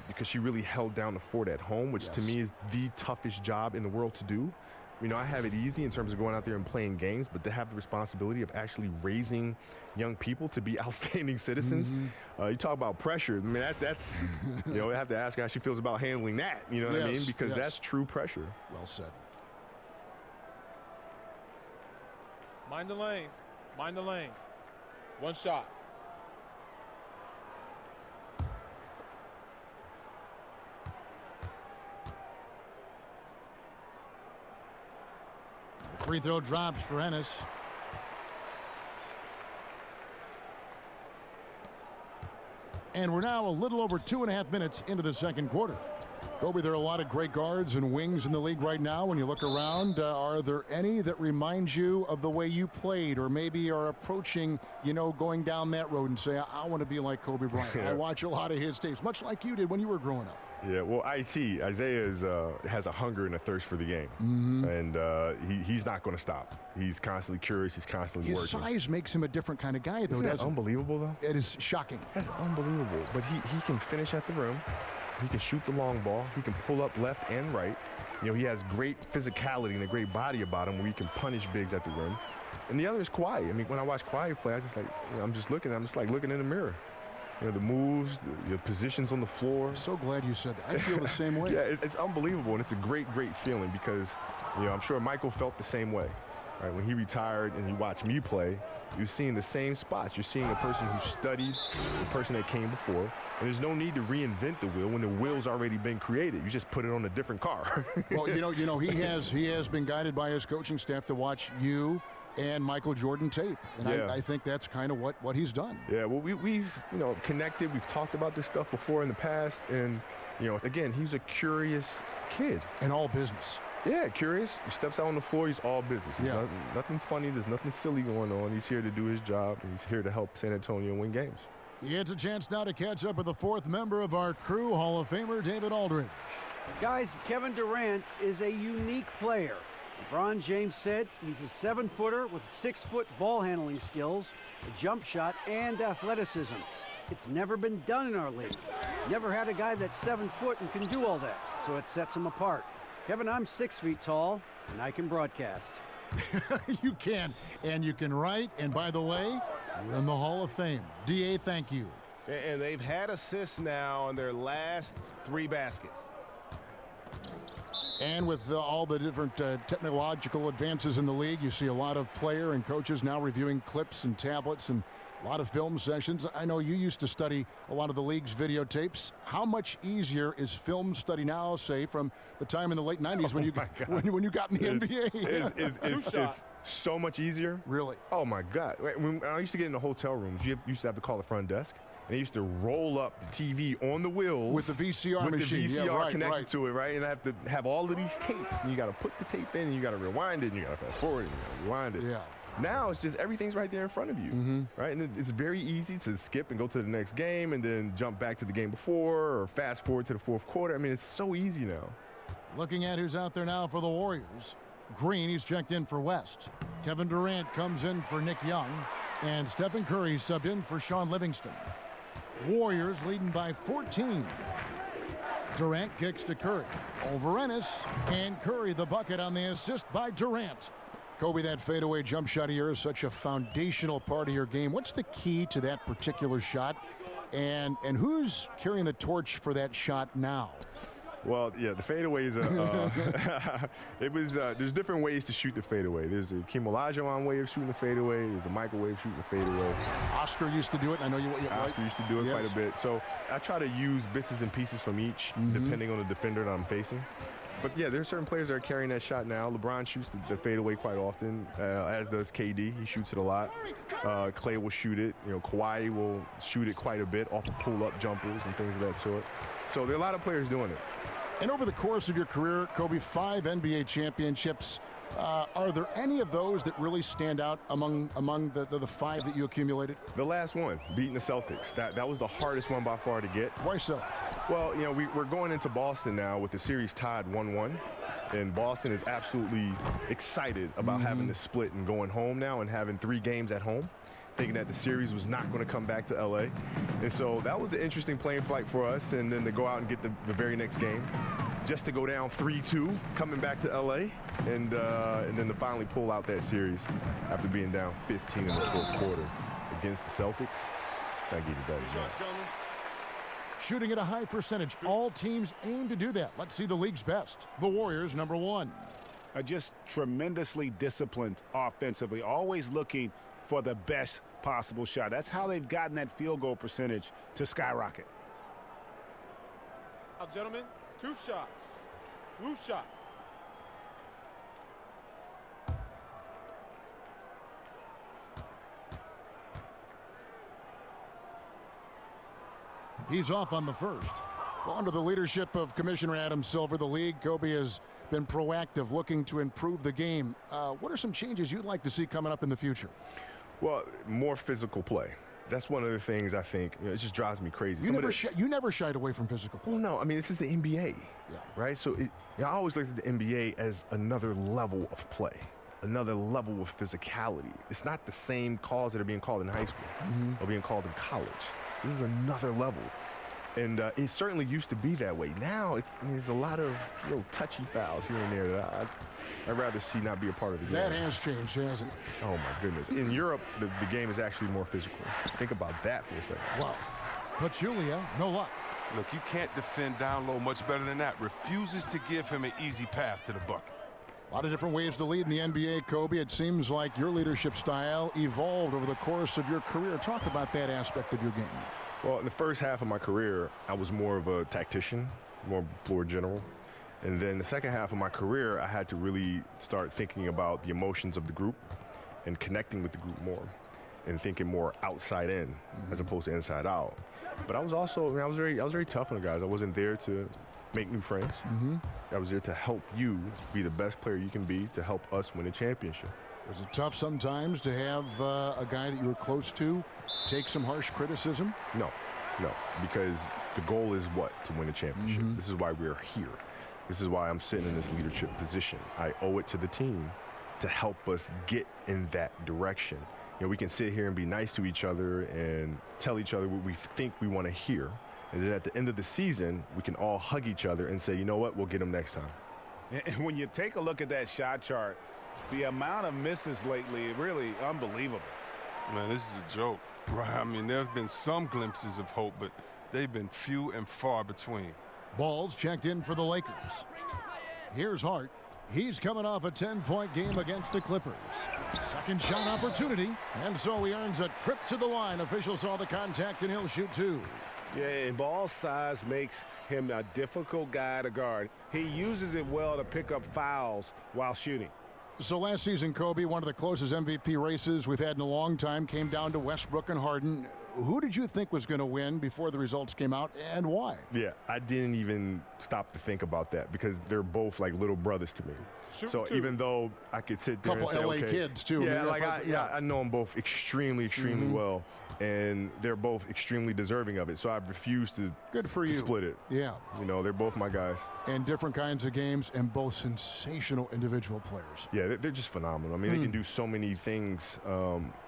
because she really held down the fort at home, which to me is the toughest job in the world to do. You know, I have it easy in terms of going out there and playing games, but to have the responsibility of actually raising young people to be outstanding citizens. You talk about pressure. I mean, that's I have to ask her how she feels about handling that. You know what I mean? Because that's true pressure. Well said. Mind the lanes. Mind the lanes. One shot. Free throw drops for Ennis. And we're now a little over 2.5 minutes into the second quarter. Kobe, there are a lot of great guards and wings in the league right now. When you look around, are there any that remind you of the way you played, or maybe are approaching, going down that road and say, I want to be like Kobe Bryant? I watch a lot of his tapes, much like you did when you were growing up. Yeah, well, Isaiah has a hunger and a thirst for the game, and he's not going to stop. He's constantly curious. He's constantly working. His size makes him a different kind of guy, though, doesn't it? Unbelievable, though? It is shocking. That's unbelievable. But he can finish at the rim. He can shoot the long ball. He can pull up left and right. He has great physicality and a great body about him where he can punish bigs at the rim. And the other is Kawhi. I mean, when I watch Kawhi play, I'm just looking in the mirror. The moves, the positions on the floor. So glad you said that. I feel the same way. Yeah, it's unbelievable, and it's a great, great feeling because, I'm sure Michael felt the same way. Right, when he retired and he watched me play, you're seeing the same spots. You're seeing the person who studied the person that came before. And there's no need to reinvent the wheel when the wheel's already been created. You just put it on a different car. Well, he has been guided by his coaching staff to watch you and Michael Jordan tape. And I think that's kind of what he's done. Yeah, well, we've connected. We've talked about this stuff before in the past. And, again, he's a curious kid. In all business. Yeah, curious. He steps out on the floor. He's all business. He's nothing funny. There's nothing silly going on. He's here to do his job, and he's here to help San Antonio win games. He gets a chance now to catch up with the fourth member of our crew, Hall of Famer David Aldridge. Guys, Kevin Durant is a unique player. LeBron James said he's a 7-footer with 6-foot ball handling skills, a jump shot, and athleticism. It's never been done in our league. Never had a guy that's 7 foot and can do all that, so it sets him apart. Kevin, I'm 6 feet tall, and I can broadcast. You can, and you can write, and by the way, you're in the Hall of Fame. D.A., thank you. And they've had assists now on their last 3 baskets. And with all the different technological advances in the league, you see a lot of player and coaches now reviewing clips and tablets and a lot of film sessions. I know you used to study a lot of the league's videotapes. How much easier is film study now, say, from the time in the late 90s when you got in the NBA? It's so much easier. Really? Oh, my God. When I used to get in the hotel rooms, you used to have to call the front desk. And they used to roll up the TV on the wheels. With the VCR machine. With the VCR connected to it, right? And I have to have all of these tapes. And you got to put the tape in, and you got to rewind it, and you got to fast forward it, and you got to rewind it. Yeah. Now it's just everything's right there in front of you, right? And it's very easy to skip and go to the next game and then jump back to the game before or fast forward to the fourth quarter. I mean, it's so easy now. Looking at who's out there now for the Warriors. Green, he's checked in for West. Kevin Durant comes in for Nick Young. And Stephen Curry subbed in for Sean Livingston. Warriors leading by 14. Durant kicks to Curry. Over Ennis. And Curry the bucket on the assist by Durant. Kobe, that fadeaway jump shot of yours is such a foundational part of your game. What's the key to that particular shot? And who's carrying the torch for that shot now? Well, yeah, the fadeaway is there's different ways to shoot the fadeaway. There's a Hakeem Olajuwon way of shooting the fadeaway. There's a microwave shooting the fadeaway. Oscar used to do it. I know you. Oscar used to do it quite a bit. So I try to use bits and pieces from each, depending on the defender that I'm facing. But yeah, there's certain players that are carrying that shot now. LeBron shoots the fadeaway quite often, as does KD. He shoots it a lot. Clay will shoot it. You know, Kawhi will shoot it quite a bit off of pull-up jumpers and things of that sort. So there are a lot of players doing it. And over the course of your career, Kobe, 5 NBA championships. Are there any of those that really stand out among the 5 that you accumulated? The last one, beating the Celtics. That was the hardest one by far to get. Why so? Well, you know, we're going into Boston now with the series tied 1-1. And Boston is absolutely excited about having this split and going home now and having 3 games at home, thinking that the series was not going to come back to LA. And so that was an interesting playing flight for us. And then to go out and get the very next game, just to go down 3-2, coming back to LA, and then to finally pull out that series after being down 15 in the fourth quarter against the Celtics. I give you that shot. Shooting at a high percentage. All teams aim to do that. Let's see the league's best. The Warriors, number 1. Just tremendously disciplined offensively, always looking for the best possible shot. That's how they've gotten that field goal percentage to skyrocket. Now, gentlemen, 2 shots. 2 shots. He's off on the first. Well, under the leadership of Commissioner Adam Silver, the league, Kobe, has been proactive, looking to improve the game. What are some changes you'd like to see coming up in the future? Well, more physical play. That's one of the things I think, you know, it just drives me crazy. You never shied away from physical play. Well, no, I mean, this is the NBA, right? So I always looked at the NBA as another level of play, another level of physicality. It's not the same calls that are being called in high school or being called in college. This is another level. And it certainly used to be that way. Now, there's a lot of touchy fouls here and there that I'd rather see not be a part of the game. That has changed, hasn't it? Oh, my goodness. In Europe, the game is actually more physical. Think about that for a second. Wow. Pachulia, no luck. Look, you can't defend down low much better than that. Refuses to give him an easy path to the bucket. A lot of different ways to lead in the NBA, Kobe. It seems like your leadership style evolved over the course of your career. Talk about that aspect of your game. Well, in the first half of my career, I was more of a tactician, more of a floor general. And then the second half of my career, I had to really start thinking about the emotions of the group and connecting with the group more. and thinking more outside in as opposed to inside out. But I was also, I was very tough on the guys. I wasn't there to make new friends. I was there to help you be the best player you can be to help us win a championship. Was it tough sometimes to have a guy that you were close to take some harsh criticism? No, because the goal is what? To win a championship. This is why we're here. This is why I'm sitting in this leadership position. I owe it to the team to help us get in that direction. You know, we can sit here and be nice to each other and tell each other what we think we want to hear. And then at the end of the season, we can all hug each other and say, you know what, we'll get them next time. And when you take a look at that shot chart, the amount of misses lately, really unbelievable. Man, this is a joke, right? I mean, there's been some glimpses of hope, but they've been few and far between. Balls checked in for the Lakers. Here's Hart. He's coming off a 10-point game against the Clippers. Second shot opportunity, and so he earns a trip to the line. Officials saw the contact, and he'll shoot 2. Yeah, and ball size makes him a difficult guy to guard. He uses it well to pick up fouls while shooting. So last season, Kobe, one of the closest MVP races we've had in a long time, came down to Westbrook and Harden. Who did you think was going to win before the results came out, and why? Yeah, I didn't even stop to think about that because they're both like little brothers to me. So even though I could sit there and say, LA okay, kids too. Yeah, I know them both extremely well, and they're both extremely deserving of it. So I refuse to split it. Yeah, you know, they're both my guys. And different kinds of games, and both sensational individual players. Yeah, they're just phenomenal. I mean, they can do so many things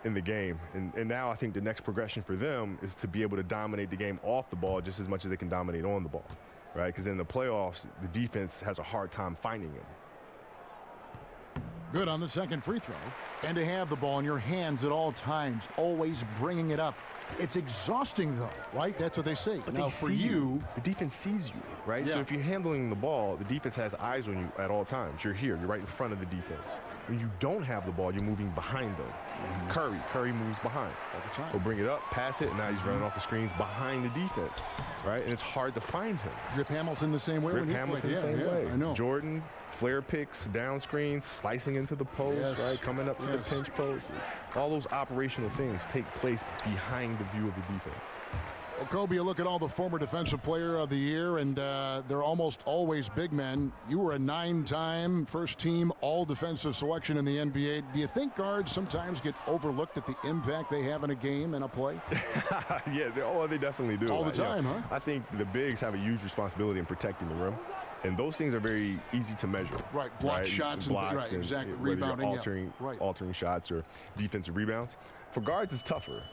in the game, and now I think the next progression for them is to be able to dominate the game off the ball just as much as they can dominate on the ball, right? Because in the playoffs, the defense has a hard time finding them. Good on the second free throw. And to have the ball in your hands at all times, always bringing it up. It's exhausting, though, right? That's what they say. But now, for you, the defense sees you, right? Yeah. So if you're handling the ball, the defense has eyes on you at all times. You're here. You're right in front of the defense. When you don't have the ball, you're moving behind them. Curry moves behind. All the time. He'll bring it up, pass it, and now he's running off the screens behind the defense, right? And it's hard to find him. Rip Hamilton the same way. Rip Hamilton the same way. I know. Jordan, flare picks, down screens, slicing into the post, right? Coming up to the pinch post. All those operational things take place behind the view of the defense. Well, Kobe, you look at all the former Defensive Player of the Year, and they're almost always big men. You were a 9-time first-team all-defensive selection in the NBA. Do you think guards sometimes get overlooked at the impact they have in a game and a play? Yeah, they definitely do. All the time, huh? I think the bigs have a huge responsibility in protecting the rim. And those things are very easy to measure. Right, block shots and exactly. Rebounding, altering shots or defensive rebounds. For guards, it's tougher.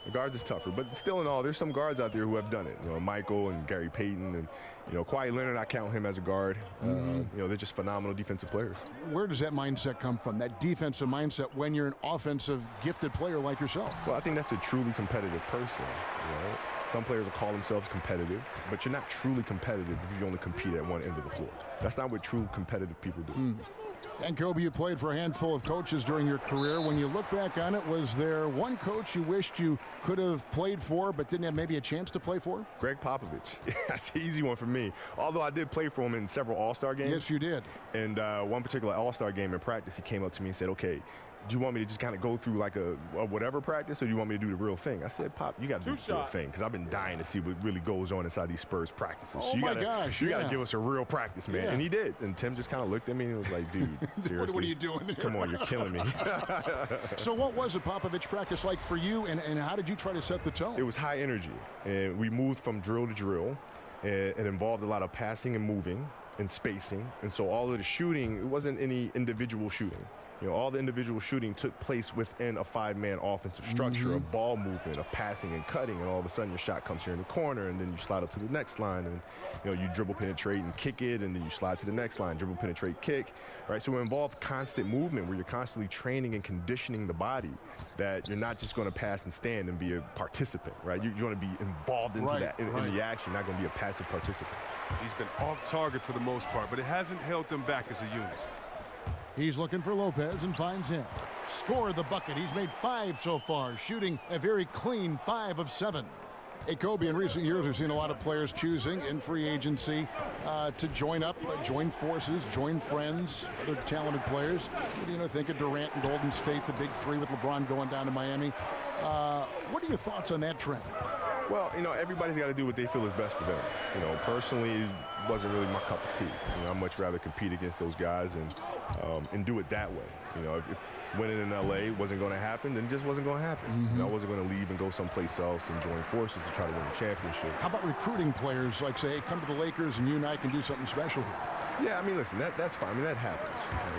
But still in all, there's some guards out there who have done it. You know, Michael and Gary Payton and, you know, Kawhi Leonard, I count him as a guard. You know, they're just phenomenal defensive players. Where does that mindset come from, that defensive mindset, when you're an offensive gifted player like yourself? Well, I think that's a truly competitive person, you know. Some players will call themselves competitive, but you're not truly competitive if you only compete at one end of the floor. That's not what true competitive people do. And Kobe, you played for a handful of coaches during your career. When you look back on it, was there one coach you wished you could have played for but didn't have maybe a chance to play for? Greg Popovich. That's an easy one for me. Although I did play for him in several All-Star games. Yes, you did. And one particular All-Star game in practice, he came up to me and said, okay, do you want me to just kind of go through like a whatever practice, or do you want me to do the real thing? I said, Pop, you got to do the real thing, because I've been dying to see what really goes on inside these Spurs practices. Oh, so you my gotta, gosh, you got to give us a real practice, man. Yeah. And he did. And Tim just kind of looked at me and was like, dude, seriously. What are you doing here? Come on, you're killing me. So what was a Popovich practice like for you, and how did you try to set the tone? It was high energy, and we moved from drill to drill, and it involved a lot of passing and moving and spacing. And so all of the shooting, it wasn't any individual shooting. You know, all the individual shooting took place within a 5-man offensive structure, a ball movement, a passing and cutting, and all of a sudden your shot comes here in the corner, and then you slide up to the next line, and you know, you dribble, penetrate, and kick it, and then you slide to the next line, dribble, penetrate, kick, right? So it involves constant movement where you're constantly training and conditioning the body that you're not just going to pass and stand and be a participant, right? You're going to be involved into that, in the action, not going to be a passive participant. He's been off target for the most part, but it hasn't held them back as a unit. He's looking for Lopez and finds him. Scored the bucket. He's made 5 so far, shooting a very clean 5 of 7. Hey, Kobe, in recent years, we've seen a lot of players choosing in free agency to join up, join forces, join friends, other talented players. You know, think of Durant and Golden State, the big three with LeBron going down to Miami. What are your thoughts on that trend? Well, everybody's got to do what they feel is best for them. Personally, it wasn't really my cup of tea. I'd much rather compete against those guys and do it that way. If winning in LA wasn't going to happen, then it just wasn't going to happen. I wasn't going to leave and go someplace else and join forces to try to win a championship. How about recruiting players, like, say, come to the Lakers and you and I can do something special here? Yeah, listen, that's fine. That happens.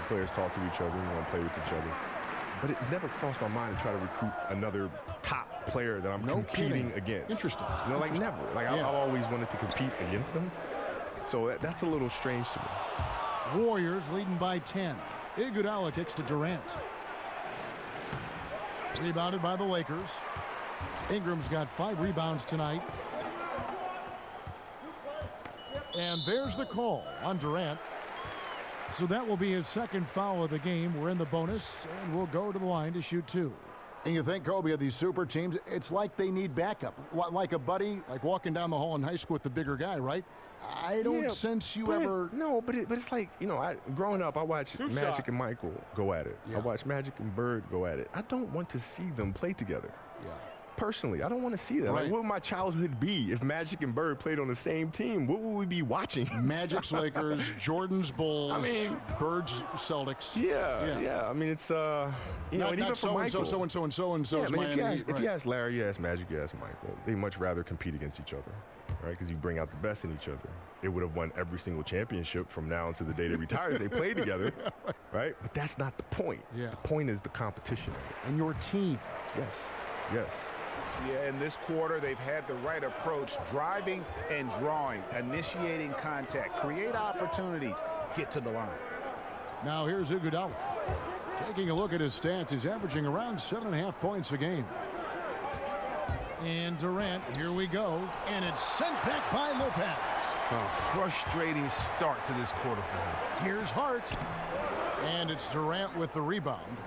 Players talk to each other and play with each other. But it never crossed my mind to try to recruit another top player that I'm competing against. Interesting. Like never. I've always wanted to compete against them. So that's a little strange to me. Warriors leading by 10. Iguodala kicks to Durant. Rebounded by the Lakers. Ingram's got 5 rebounds tonight. And there's the call on Durant. So that will be his second foul of the game. We're in the bonus, and we'll go to the line to shoot 2. And you think, Kobe, of these super teams, it's like they need backup. Like a buddy, like walking down the hall in high school with the bigger guy, right? I don't sense you ever... No, but it's like, growing up, I watched Magic and Michael go at it. Yeah. I watched Magic and Bird go at it. I don't want to see them play together. Yeah. Personally, I don't want to see that. Right. Like, what would my childhood be if Magic and Bird played on the same team? What would we be watching? Magic's Lakers, Jordan's Bulls, Bird's Celtics. Yeah. It's and even for Michael, so-and-so. If you ask Larry, you ask Magic, you ask Michael, they much rather compete against each other, right? Because you bring out the best in each other. They would have won every single championship from now until the day they retire if they played together, right? But that's not the point. Yeah. The point is the competition. And your team. Yes. Yeah, in this quarter, they've had the right approach, driving and drawing, initiating contact, create opportunities, get to the line. Now here's Iguodala. Taking a look at his stats, he's averaging around 7.5 points a game. And Durant, here we go. And it's sent back by Lopez. A frustrating start to this quarter for him. Here's Hart. And it's Durant with the rebound.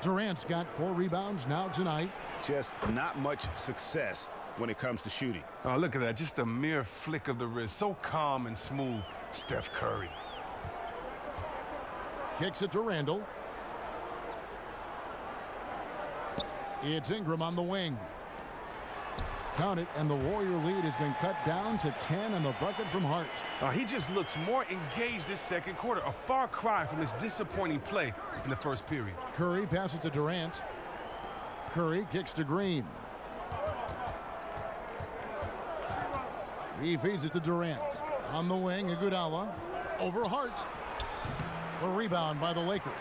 Durant's got 4 rebounds now tonight. Just not much success when it comes to shooting. Oh, look at that. Just a mere flick of the wrist. So calm and smooth. Steph Curry. Kicks it to Randall. It's Ingram on the wing. Count it, and the Warrior lead has been cut down to 10 on the bucket from Hart. He just looks more engaged this second quarter. A far cry from his disappointing play in the first period. Curry passes to Durant. Curry kicks to Green. He feeds it to Durant. On the wing, Iguodala. Over Hart. The rebound by the Lakers.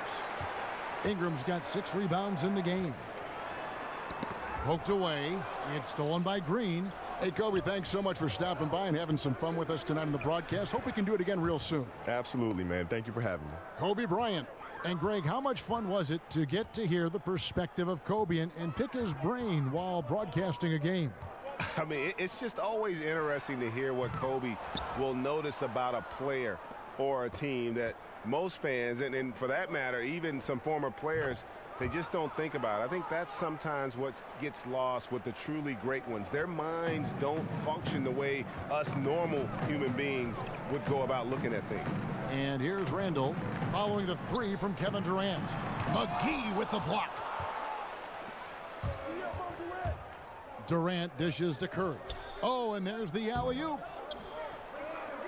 Ingram's got 6 rebounds in the game. Poked away. It's stolen by Green. Hey, Kobe, thanks so much for stopping by and having some fun with us tonight on the broadcast. Hope we can do it again real soon. Absolutely, man. Thank you for having me. Kobe Bryant. And, Greg, how much fun was it to get to hear the perspective of Kobe and pick his brain while broadcasting a game? It's just always interesting to hear what Kobe will notice about a player or a team that most fans, and for that matter, even some former players, they just don't think about it. I think that's sometimes what gets lost with the truly great ones. Their minds don't function the way us normal human beings would go about looking at things. And here's Randall following the 3 from Kevin Durant. McGee with the block. Durant dishes to Curry. Oh, and there's the alley-oop.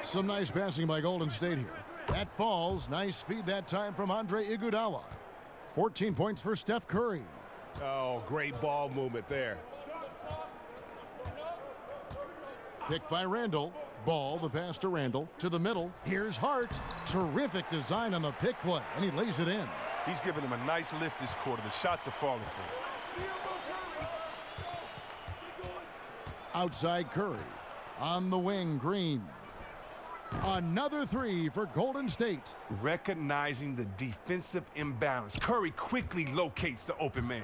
Some nice passing by Golden State here. That falls. Nice feed that time from Andre Iguodala. 14 points for Steph Curry. Oh, great ball movement there. Picked by Randall. Ball, the pass to Randall. To the middle. Here's Hart. Terrific design on the pick play, and he lays it in. He's giving him a nice lift this quarter. The shots are falling for him. Outside Curry. On the wing, Green. Another 3 for Golden State. Recognizing the defensive imbalance, Curry quickly locates the open man.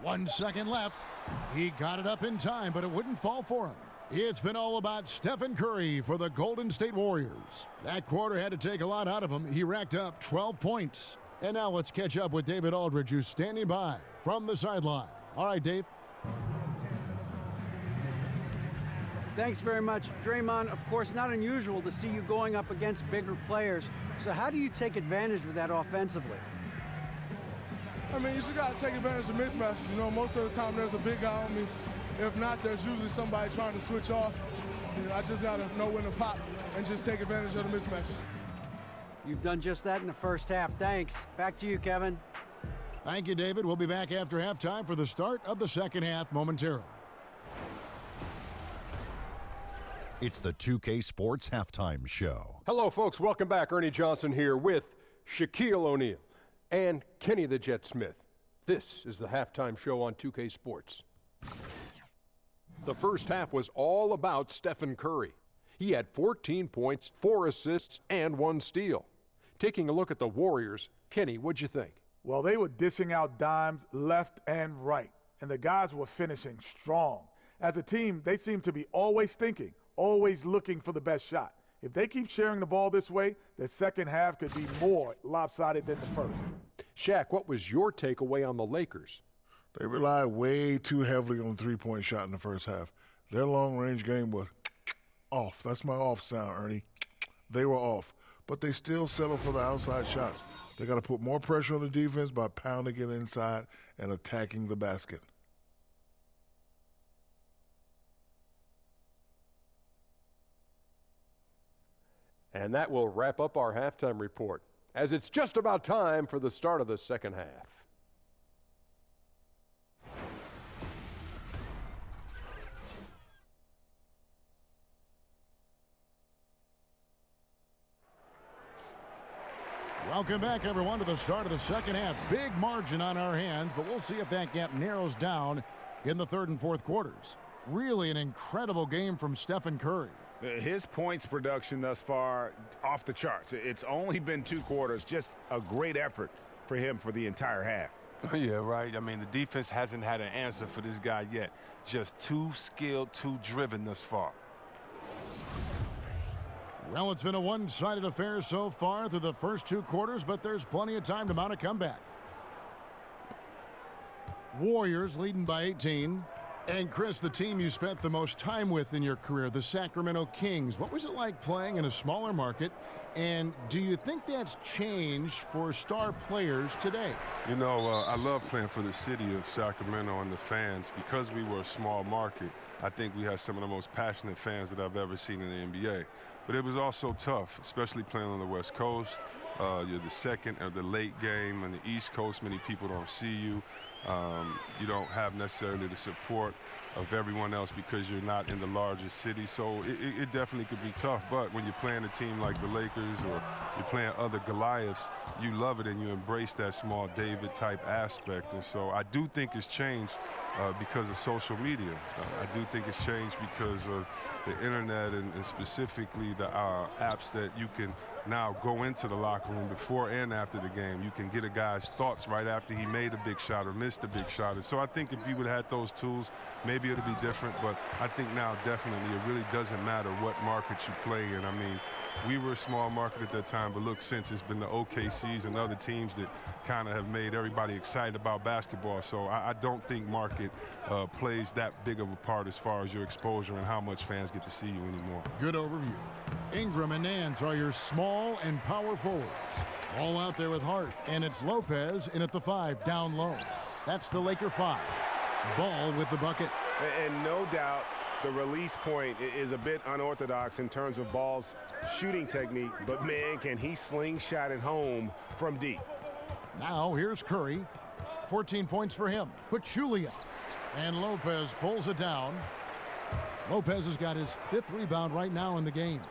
1 second left. He got it up in time, but it wouldn't fall for him. It's been all about Stephen Curry for the Golden State Warriors. That quarter had to take a lot out of him. He racked up 12 points. And now let's catch up with David Aldridge, who's standing by from the sideline. All right, Dave. Thanks very much. Draymond, of course, not unusual to see you going up against bigger players. So how do you take advantage of that offensively? I mean, you just got to take advantage of mismatches. You know, most of the time there's a big guy on me. If not, there's usually somebody trying to switch off. You know, I just got to know when to pop and just take advantage of the mismatches. You've done just that in the first half. Thanks. Back to you, Kevin. Thank you, David. We'll be back after halftime for the start of the second half momentarily. It's the 2K Sports Halftime Show. Hello, folks. Welcome back. Ernie Johnson here with Shaquille O'Neal and Kenny the Jet Smith. This is the halftime show on 2K Sports. The first half was all about Stephen Curry. He had 14 points, 4 assists, and 1 steal. Taking a look at the Warriors, Kenny, what'd you think? Well, they were dishing out dimes left and right, and the guys were finishing strong. As a team, they seem to be always thinking, always looking for the best shot. If they keep sharing the ball this way, the second half could be more lopsided than the first. Shaq, what was your takeaway on the Lakers? They relied way too heavily on the three-point shot in the first half. Their long-range game was off. That's my off sound, Ernie. They were off, but they still settled for the outside shots. They got to put more pressure on the defense by pounding it inside and attacking the basket. And that will wrap up our halftime report, as it's just about time for the start of the second half. Welcome back, everyone, to the start of the second half. Big margin on our hands, but we'll see if that gap narrows down in the third and fourth quarters. Really an incredible game from Stephen Curry. His points production thus far off the charts. It's only been 2 quarters. Just a great effort for him for the entire half. Yeah, right. I mean, the defense hasn't had an answer for this guy yet. Just too skilled, too driven thus far. Well, it's been a one-sided affair so far through the first 2 quarters, but there's plenty of time to mount a comeback. Warriors leading by 18. And Chris, the team you spent the most time with in your career, the Sacramento Kings, what was it like playing in a smaller market? And do you think that's changed for star players today? You know, I love playing for the city of Sacramento and the fans. Because we were a small market, I think we had some of the most passionate fans that I've ever seen in the NBA. But it was also tough, especially playing on the West Coast. You're the second or the late game. On the East Coast, many people don't see you. You don't have necessarily the support of everyone else because you're not in the largest city. So it definitely could be tough. But when you're playing a team like the Lakers or you're playing other Goliaths, you love it and you embrace that small David type aspect. And so I do think it's changed because of social media. I do think it's changed because of the internet and specifically the apps that you can now go into the locker room before and after the game. You can get a guy's thoughts right after he made a big shot or missed a big shot. And so I think if you would have had those tools, maybe it'll be different. But I think now definitely it really doesn't matter what market you play in. I mean, we were a small market at that time, but look, since it's been the OKCs and other teams that kind of have made everybody excited about basketball. So I don't think market plays that big of a part as far as your exposure and how much fans get to see you anymore. Good overview. Ingram and Nance are your small and power forwards. All out there with Hart, and it's Lopez in at the 5, down low. That's the Laker 5. Ball with the bucket. And no doubt the release point is a bit unorthodox in terms of Ball's shooting technique, but man, can he slingshot it home from deep. Now here's Curry. 14 points for him. Pachulia. And Lopez pulls it down. Lopez has got his 5th rebound right now in the game.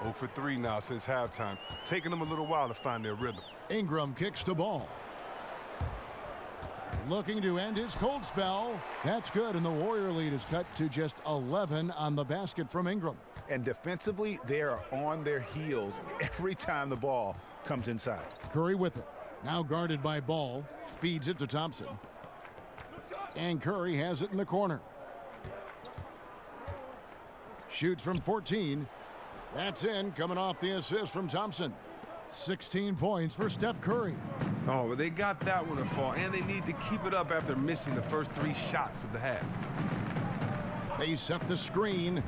0 for 3 now since halftime. Taking them a little while to find their rhythm. Ingram kicks the ball. Looking to end his cold spell. That's good, and the Warrior lead is cut to just 11 on the basket from Ingram. And defensively, they are on their heels every time the ball comes inside. Curry with it. Now guarded by Ball. Feeds it to Thompson. And Curry has it in the corner. Shoots from 14. That's in, coming off the assist from Thompson. 16 points for Steph Curry. Oh, but they got that one to fall, and they need to keep it up after missing the first 3 shots of the half. They set the screen.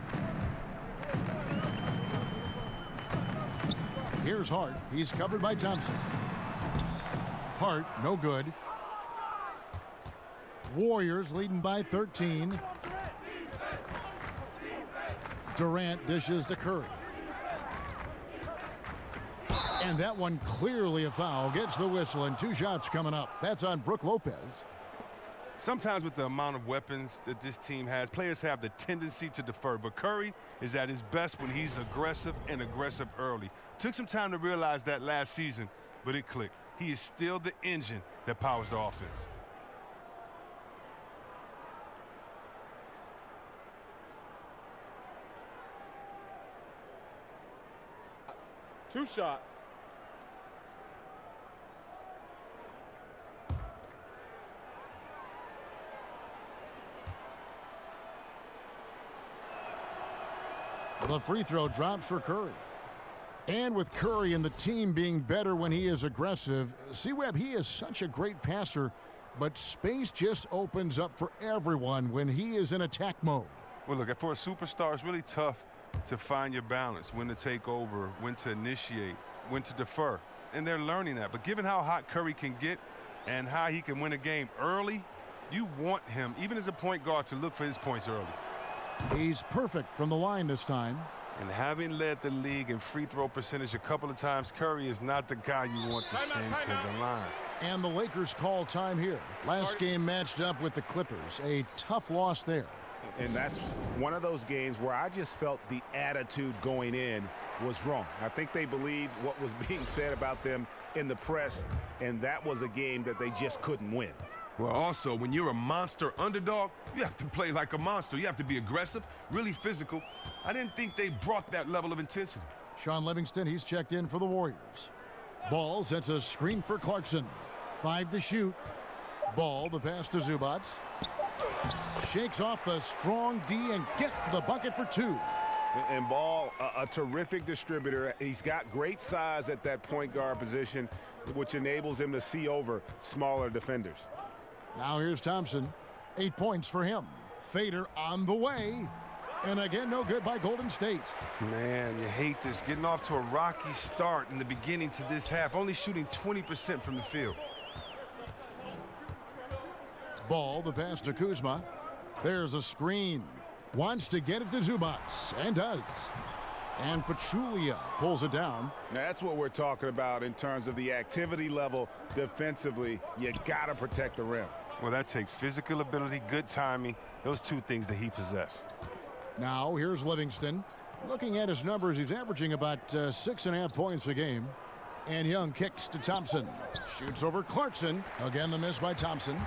Here's Hart. He's covered by Thompson. Hart, no good. Warriors leading by 13. Durant dishes to Curry. And that one clearly a foul. Gets the whistle, and 2 shots coming up. That's on Brook Lopez. Sometimes with the amount of weapons that this team has, players have the tendency to defer. But Curry is at his best when he's aggressive and aggressive early. Took some time to realize that last season, but it clicked. He is still the engine that powers the offense. Two shots. The free throw drops for Curry. And with Curry and the team being better when he is aggressive, C-Webb, he is such a great passer, but space just opens up for everyone when he is in attack mode. Well, look, for a superstar, it's really tough to find your balance, when to take over, when to initiate, when to defer. And they're learning that. But given how hot Curry can get and how he can win a game early, you want him, even as a point guard, to look for his points early. He's perfect from the line this time. And having led the league in free throw percentage a couple of times, Curry is not the guy you want to send to the line. And the Lakers call time here. Last game matched up with the Clippers. A tough loss there. And that's one of those games where I just felt the attitude going in was wrong. I think they believed what was being said about them in the press, and that was a game that they just couldn't win. Well, also, when you're a monster underdog, you have to play like a monster. You have to be aggressive, really physical. I didn't think they brought that level of intensity. Shaun Livingston, he's checked in for the Warriors. Ball sets a screen for Clarkson. 5 to shoot. Ball, the pass to Zubac. Shakes off the strong D and gets to the bucket for 2. And Ball, a terrific distributor. He's got great size at that point guard position, which enables him to see over smaller defenders. Now here's Thompson. 8 points for him. Fader on the way. And again, no good by Golden State. Man, you hate this. Getting off to a rocky start in the beginning to this half. Only shooting 20% from the field. Ball, the pass to Kuzma. There's a screen. Wants to get it to Zubac. And does. And Pachulia pulls it down. That's what we're talking about in terms of the activity level defensively. You got to protect the rim. Well, that takes physical ability, good timing. Those 2 things that he possesses. Now here's Livingston. Looking at his numbers, he's averaging about 6.5 points a game. And Young kicks to Thompson. Shoots over Clarkson. Again, the miss by Thompson.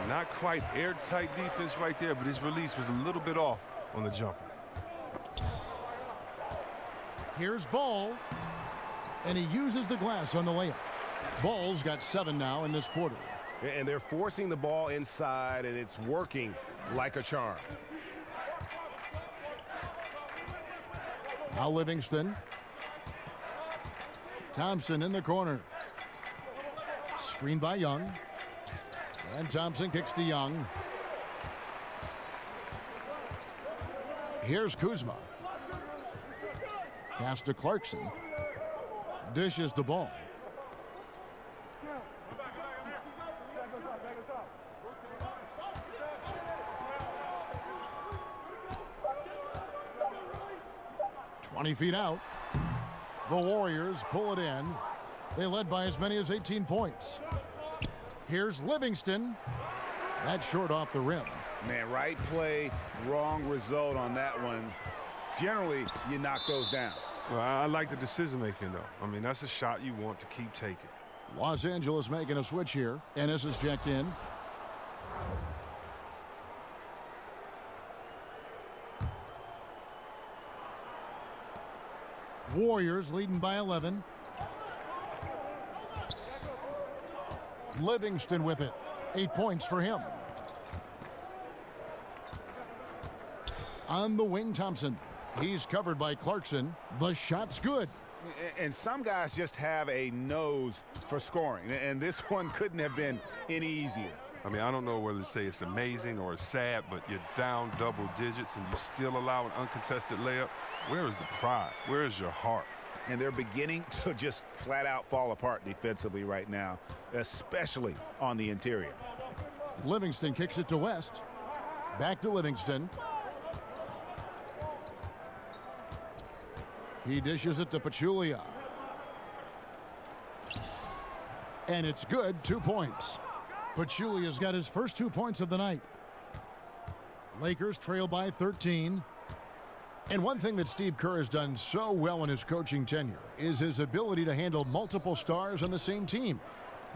Not quite airtight defense right there, but his release was a little bit off on the jumper. Here's Ball. And he uses the glass on the layup. Ball's got 7 now in this quarter. And they're forcing the ball inside, and it's working like a charm. Now Livingston. Thompson in the corner. Screen by Young. And Thompson kicks to Young. Here's Kuzma. Pass to Clarkson. Dishes the ball. "20 feet out. The Warriors pull it in. They led by as many as 18 points. Here's Livingston. That's short off the rim. Man, right play, wrong result on that one. Generally, you knock those down. Well, I like the decision making, though. I mean, that's a shot you want to keep taking. Los Angeles making a switch here. Ennis is checked in. Warriors leading by 11. Livingston with it. 8 points for him. On the wing, Thompson. He's covered by Clarkson. The shot's good. And some guys just have a nose for scoring, and this one couldn't have been any easier. I mean, I don't know whether to say it's amazing or it's sad, but you're down double digits and you still allow an uncontested layup. Where is the pride? Where is your heart? And they're beginning to just flat out fall apart defensively right now, especially on the interior. Livingston kicks it to West. Back to Livingston. He dishes it to Pachulia. And it's good, 2 points. Pachulia's got his first 2 points of the night. Lakers trail by 13. And one thing that Steve Kerr has done so well in his coaching tenure is his ability to handle multiple stars on the same team.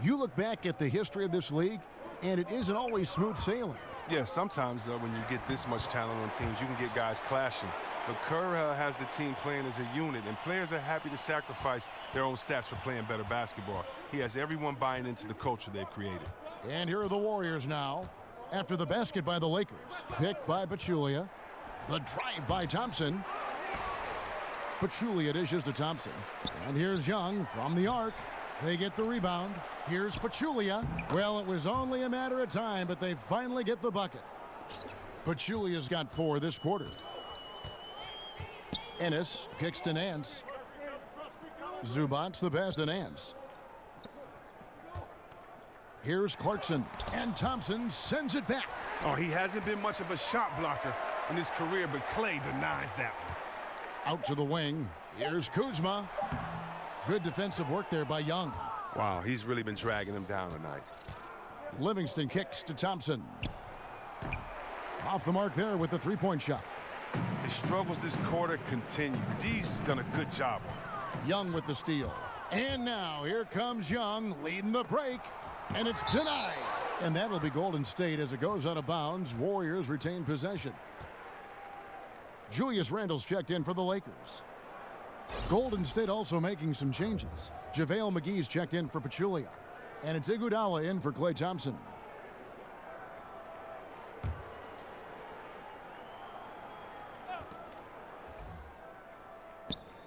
You look back at the history of this league, and it isn't always smooth sailing. Yeah, sometimes when you get this much talent on teams, you can get guys clashing. But Kerr has the team playing as a unit, and players are happy to sacrifice their own stats for playing better basketball. He has everyone buying into the culture they've created. And here are the Warriors now. After the basket by the Lakers. Picked by Pachulia. The drive by Thompson. Pachulia dishes to Thompson. And here's Young from the arc. They get the rebound. Here's Pachulia. Well, it was only a matter of time, but they finally get the bucket. Pachulia's got 4 this quarter. Ennis kicks to Nance. Zubac's the pass to Nance. Here's Clarkson, and Thompson sends it back. Oh, he hasn't been much of a shot blocker in his career, but Clay denies that one. Out to the wing. Here's Kuzma. Good defensive work there by Young. Wow, he's really been dragging them down tonight. Livingston kicks to Thompson. Off the mark there with the three-point shot. His struggles this quarter continue. D's done a good job. Young with the steal. And now here comes Young leading the break. And it's denied. And that'll be Golden State as it goes out of bounds. Warriors retain possession. Julius Randle's checked in for the Lakers. Golden State also making some changes. JaVale McGee's checked in for Pachulia. And it's Iguodala in for Klay Thompson.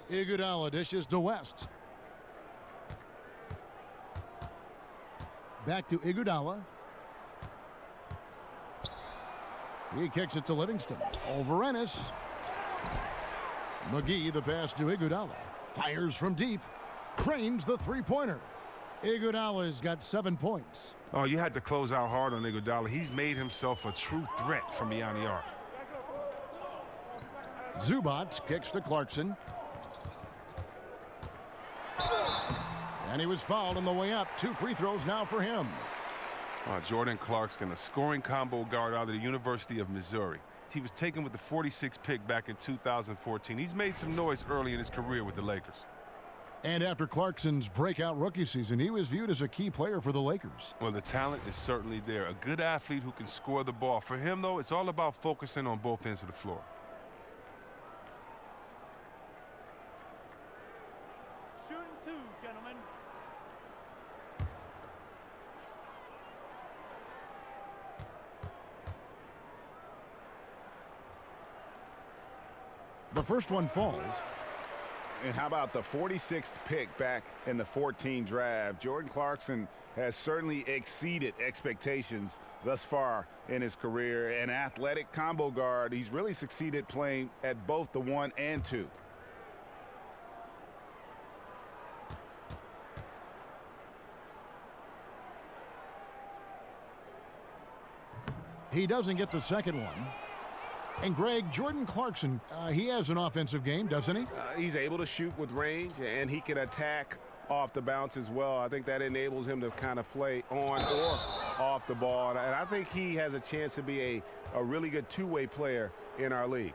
Iguodala dishes to West. Back to Iguodala. He kicks it to Livingston. Over Ennis. McGee, the pass to Iguodala. Fires from deep. Cranes the three-pointer. Iguodala's got 7 points. Oh, you had to close out hard on Iguodala. He's made himself a true threat from beyond the arc. Zubac kicks to Clarkson. And he was fouled on the way up. 2 free throws now for him. Jordan Clarkson, a scoring combo guard out of the University of Missouri. He was taken with the 46th pick back in 2014. He's made some noise early in his career with the Lakers. And after Clarkson's breakout rookie season, he was viewed as a key player for the Lakers. Well, the talent is certainly there. A good athlete who can score the ball. For him, though, it's all about focusing on both ends of the floor. Shooting 2, gentlemen. The first one falls. And how about the 46th pick back in the 14 draft? Jordan Clarkson has certainly exceeded expectations thus far in his career. An athletic combo guard. He's really succeeded playing at both the 1 and 2. He doesn't get the second one. And Greg, Jordan Clarkson, he has an offensive game, doesn't he? He's able to shoot with range, and he can attack off the bounce as well. I think that enables him to kind of play on or off the ball. And I think he has a chance to be a really good two-way player in our league.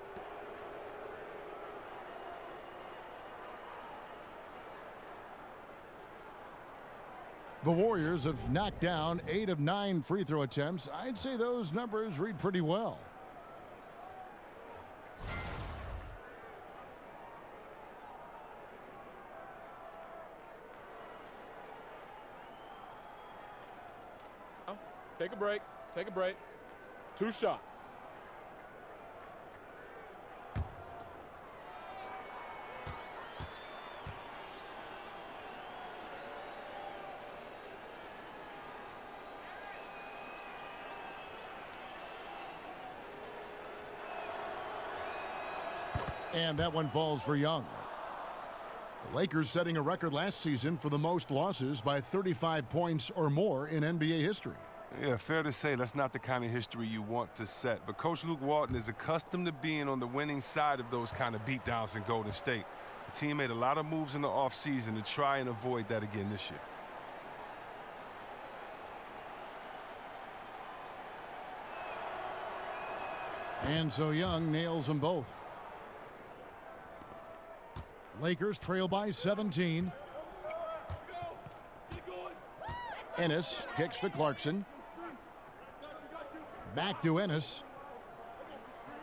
The Warriors have knocked down 8 of 9 free throw attempts. I'd say those numbers read pretty well. Take a break. Take a break. 2 shots. And that one falls for Young. The Lakers setting a record last season for the most losses by 35 points or more in NBA history. Yeah, fair to say that's not the kind of history you want to set. But Coach Luke Walton is accustomed to being on the winning side of those kind of beatdowns in Golden State. The team made a lot of moves in the offseason to try and avoid that again this year. And so Young nails them both. Lakers trail by 17. Ennis kicks to Clarkson. Back to Ennis.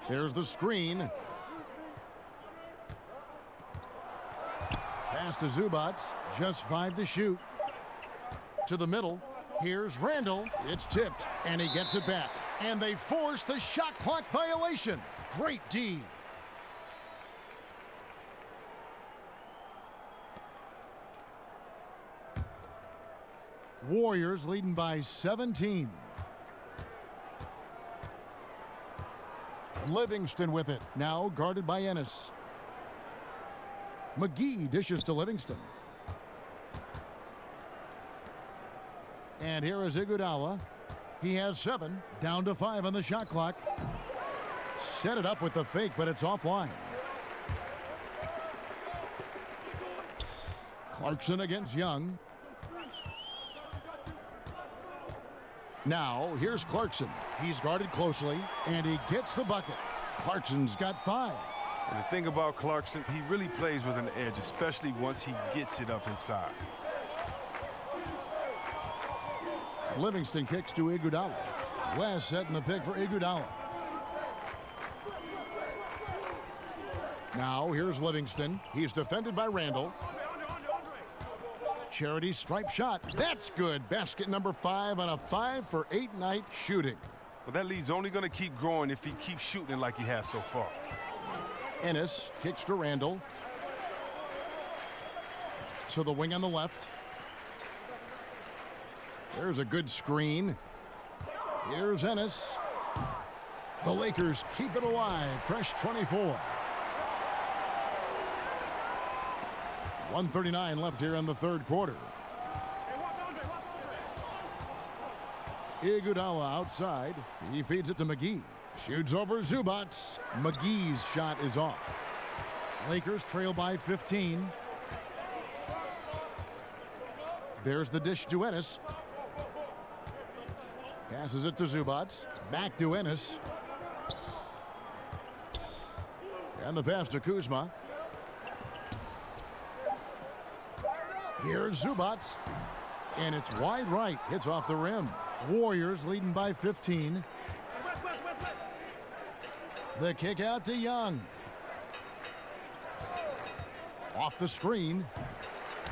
There's the screen. Pass to Zubac. Just 5 to shoot. To the middle. Here's Randall. It's tipped, and he gets it back. And they force the shot clock violation. Great D. Warriors leading by 17. Livingston with it. Now guarded by Ennis. McGee dishes to Livingston. And here is Iguodala. He has 7. Down to 5 on the shot clock. Set it up with the fake, but it's offline. Clarkson against Young. Now, here's Clarkson. He's guarded closely, and he gets the bucket. Clarkson's got 5. And the thing about Clarkson, he really plays with an edge, especially once he gets it up inside. Livingston kicks to Iguodala. West setting the pick for Iguodala. Now, here's Livingston. He's defended by Randall. Charity stripe shot. That's good. Basket number 5 on a 5 for 8 night shooting. Well, that lead's only going to keep growing if he keeps shooting like he has so far. Ennis kicks to Randall. To the wing on the left. There's a good screen. Here's Ennis. The Lakers keep it alive. Fresh 24. 1:39 left here in the third quarter. Iguodala outside. He feeds it to McGee. Shoots over Zubac. McGee's shot is off. Lakers trail by 15. There's the dish to Ennis. Passes it to Zubac. Back to Ennis. And the pass to Kuzma. Here's Zubac. And it's wide right. Hits off the rim. Warriors leading by 15. The kick out to Young. Off the screen.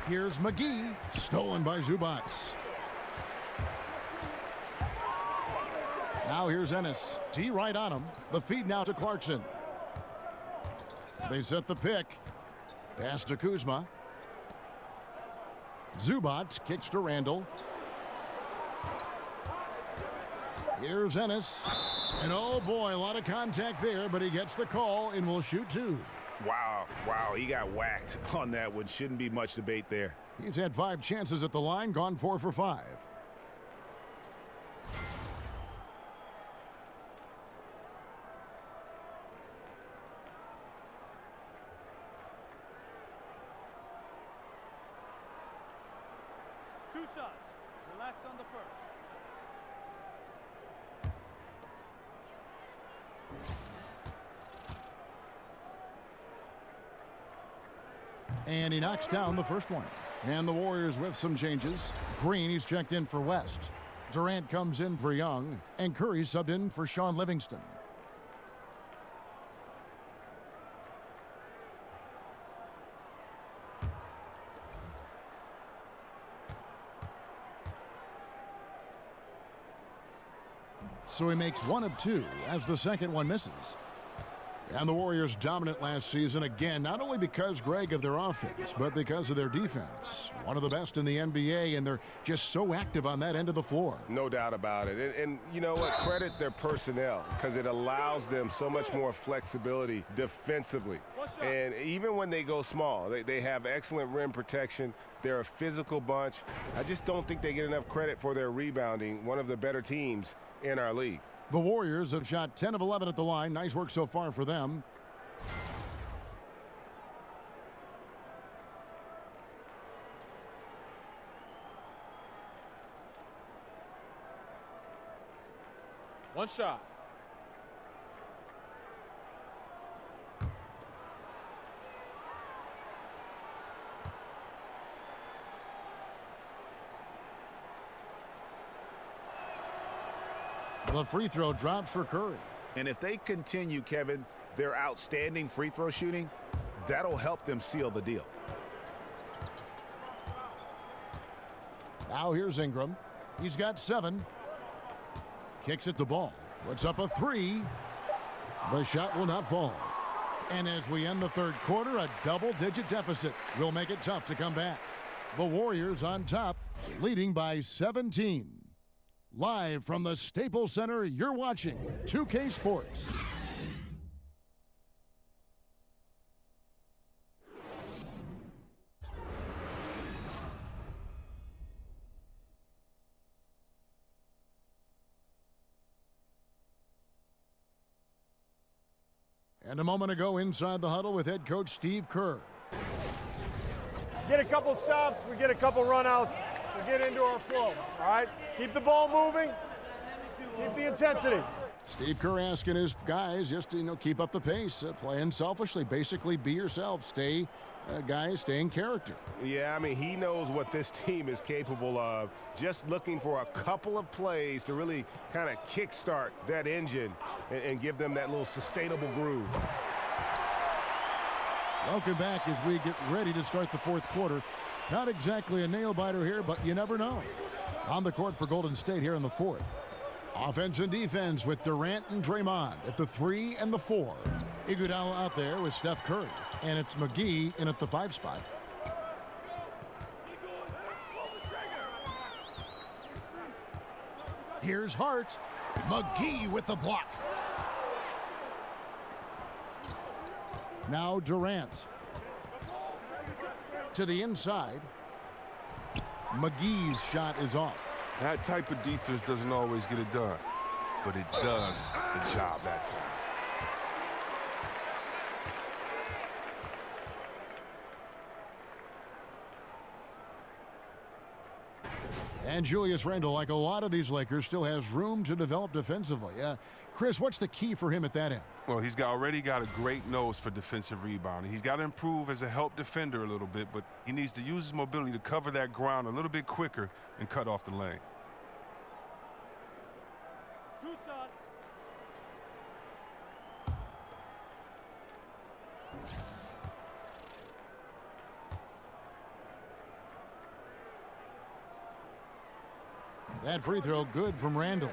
Here's McGee. Stolen by Zubac. Now here's Ennis. T right on him. The feed now to Clarkson. They set the pick. Pass to Kuzma. Zubac kicks to Randall. Here's Ennis. And oh boy, a lot of contact there, but he gets the call and will shoot 2. Wow, he got whacked on that one. Shouldn't be much debate there. He's had 5 chances at the line, gone 4 for 5. Two shots. Relax on the first. And he knocks down the first one. And the Warriors with some changes. Green, he's checked in for West. Durant comes in for Young. And Curry subbed in for Sean Livingston. So he makes 1 of 2 as the second one misses. And the Warriors dominant last season again, not only because, Greg, of their offense, but because of their defense. One of the best in the NBA, and they're just so active on that end of the floor. No doubt about it. And you know what? Credit their personnel, because it allows them so much more flexibility defensively. And even when they go small, they have excellent rim protection. They're a physical bunch. I just don't think they get enough credit for their rebounding, one of the better teams in our league. The Warriors have shot 10 of 11 at the line. Nice work so far for them. One shot. The free throw drops for Curry. And if they continue, Kevin, their outstanding free throw shooting, that'll help them seal the deal. Now here's Ingram. He's got 7. Kicks at the ball. Puts up a 3. The shot will not fall. And as we end the third quarter, a double-digit deficit will make it tough to come back. The Warriors on top, leading by 17. Live from the Staples Center, you're watching 2K Sports. And a moment ago inside the huddle with head coach Steve Kerr. Get a couple stops, we get a couple runouts, we get into our flow, all right? Keep the ball moving, keep the intensity. Steve Kerr asking his guys just to, keep up the pace, playing selfishly, basically be yourself, stay in character. Yeah, I mean, he knows what this team is capable of. Just looking for a couple of plays to really kind of kickstart that engine and give them that little sustainable groove. Welcome back as we get ready to start the fourth quarter. Not exactly a nail-biter here, but you never know. On the court for Golden State here in the fourth. Offense and defense with Durant and Draymond at the 3 and the 4. Iguodala out there with Steph Curry. And it's McGee in at the 5 spot. Here's Hart. McGee with the block. Now Durant. To the inside. McGee's shot is off. That type of defense doesn't always get it done, but it does the job that time. And Julius Randle, like a lot of these Lakers, still has room to develop defensively. Chris, what's the key for him at that end? Well, he's already got a great nose for defensive rebounding. He's got to improve as a help defender a little bit, but he needs to use his mobility to cover that ground a little bit quicker and cut off the lane. 2 shots. That free throw good from Randle.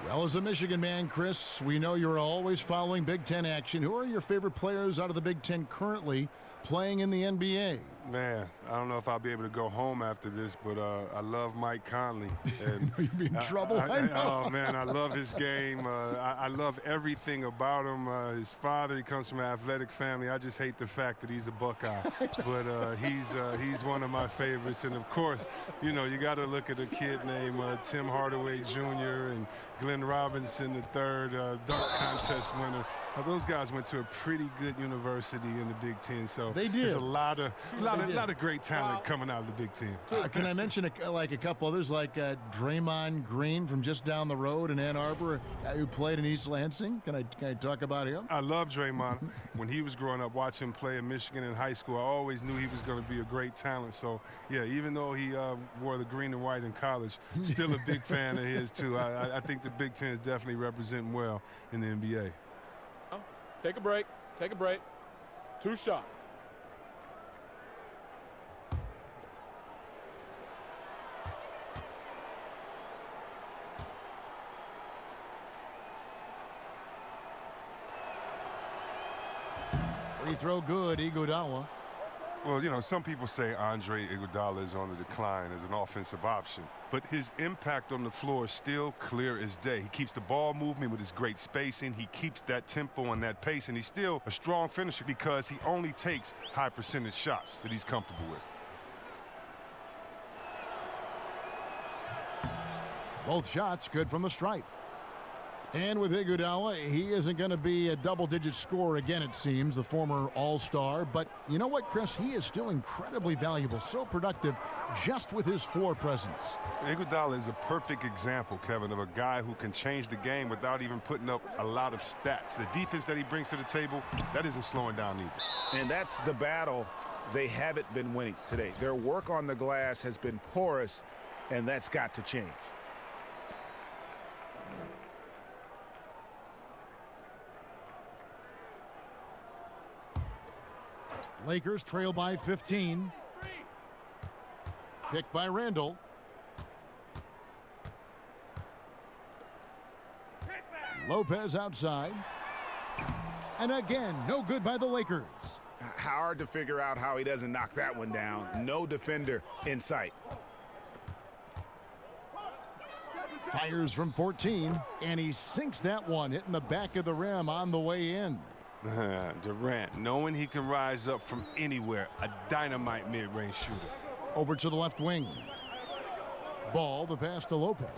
Well, as a Michigan man, Chris, we know you're always following Big Ten action. Who are your favorite players out of the Big Ten currently playing in the NBA? Man, I don't know if I'll be able to go home after this, but I love Mike Conley. And You'd be in trouble. I know. Oh, man, I love his game. I love everything about him. His father, he comes from an athletic family. I just hate the fact that he's a Buckeye. But he's one of my favorites. And, of course, you got to look at a kid named Tim Hardaway Jr. and Glenn Robinson III, dunk contest winner. Those guys went to a pretty good university in the Big Ten. So they did. There's a lot of great talent coming out of the Big Ten. Can I mention a couple others like Draymond Green from just down the road in Ann Arbor, who played in East Lansing? Can I talk about him? I love Draymond. When he was growing up, watching him play in Michigan in high school, I always knew he was going to be a great talent. So, yeah, even though he wore the green and white in college, still a big fan of his, too. I think the Big Ten is definitely representing well in the NBA. Take a break. Take a break. 2 shots. Free throw good, Iguodala. Well, you know, some people say Andre Iguodala is on the decline as an offensive option, but his impact on the floor is still clear as day. He keeps the ball moving with his great spacing. He keeps that tempo and that pace, and he's still a strong finisher because he only takes high percentage shots that he's comfortable with. Both shots good from the stripe. And with Iguodala, he isn't going to be a double-digit scorer again, it seems, the former All-Star. But you know what, Chris? He is still incredibly valuable, so productive just with his floor presence. Iguodala is a perfect example, Kevin, of a guy who can change the game without even putting up a lot of stats. The defense that he brings to the table, that isn't slowing down either. And that's the battle they haven't been winning today. Their work on the glass has been porous, and that's got to change. Lakers trail by 15. Picked by Randall. Lopez outside. And again, no good by the Lakers. Hard to figure out how he doesn't knock that one down. No defender in sight. Fires from 14, and he sinks that one, hitting the back of the rim on the way in. Durant, knowing he can rise up from anywhere, a dynamite mid-range shooter. Over to the left wing. Ball, the pass to Lopez.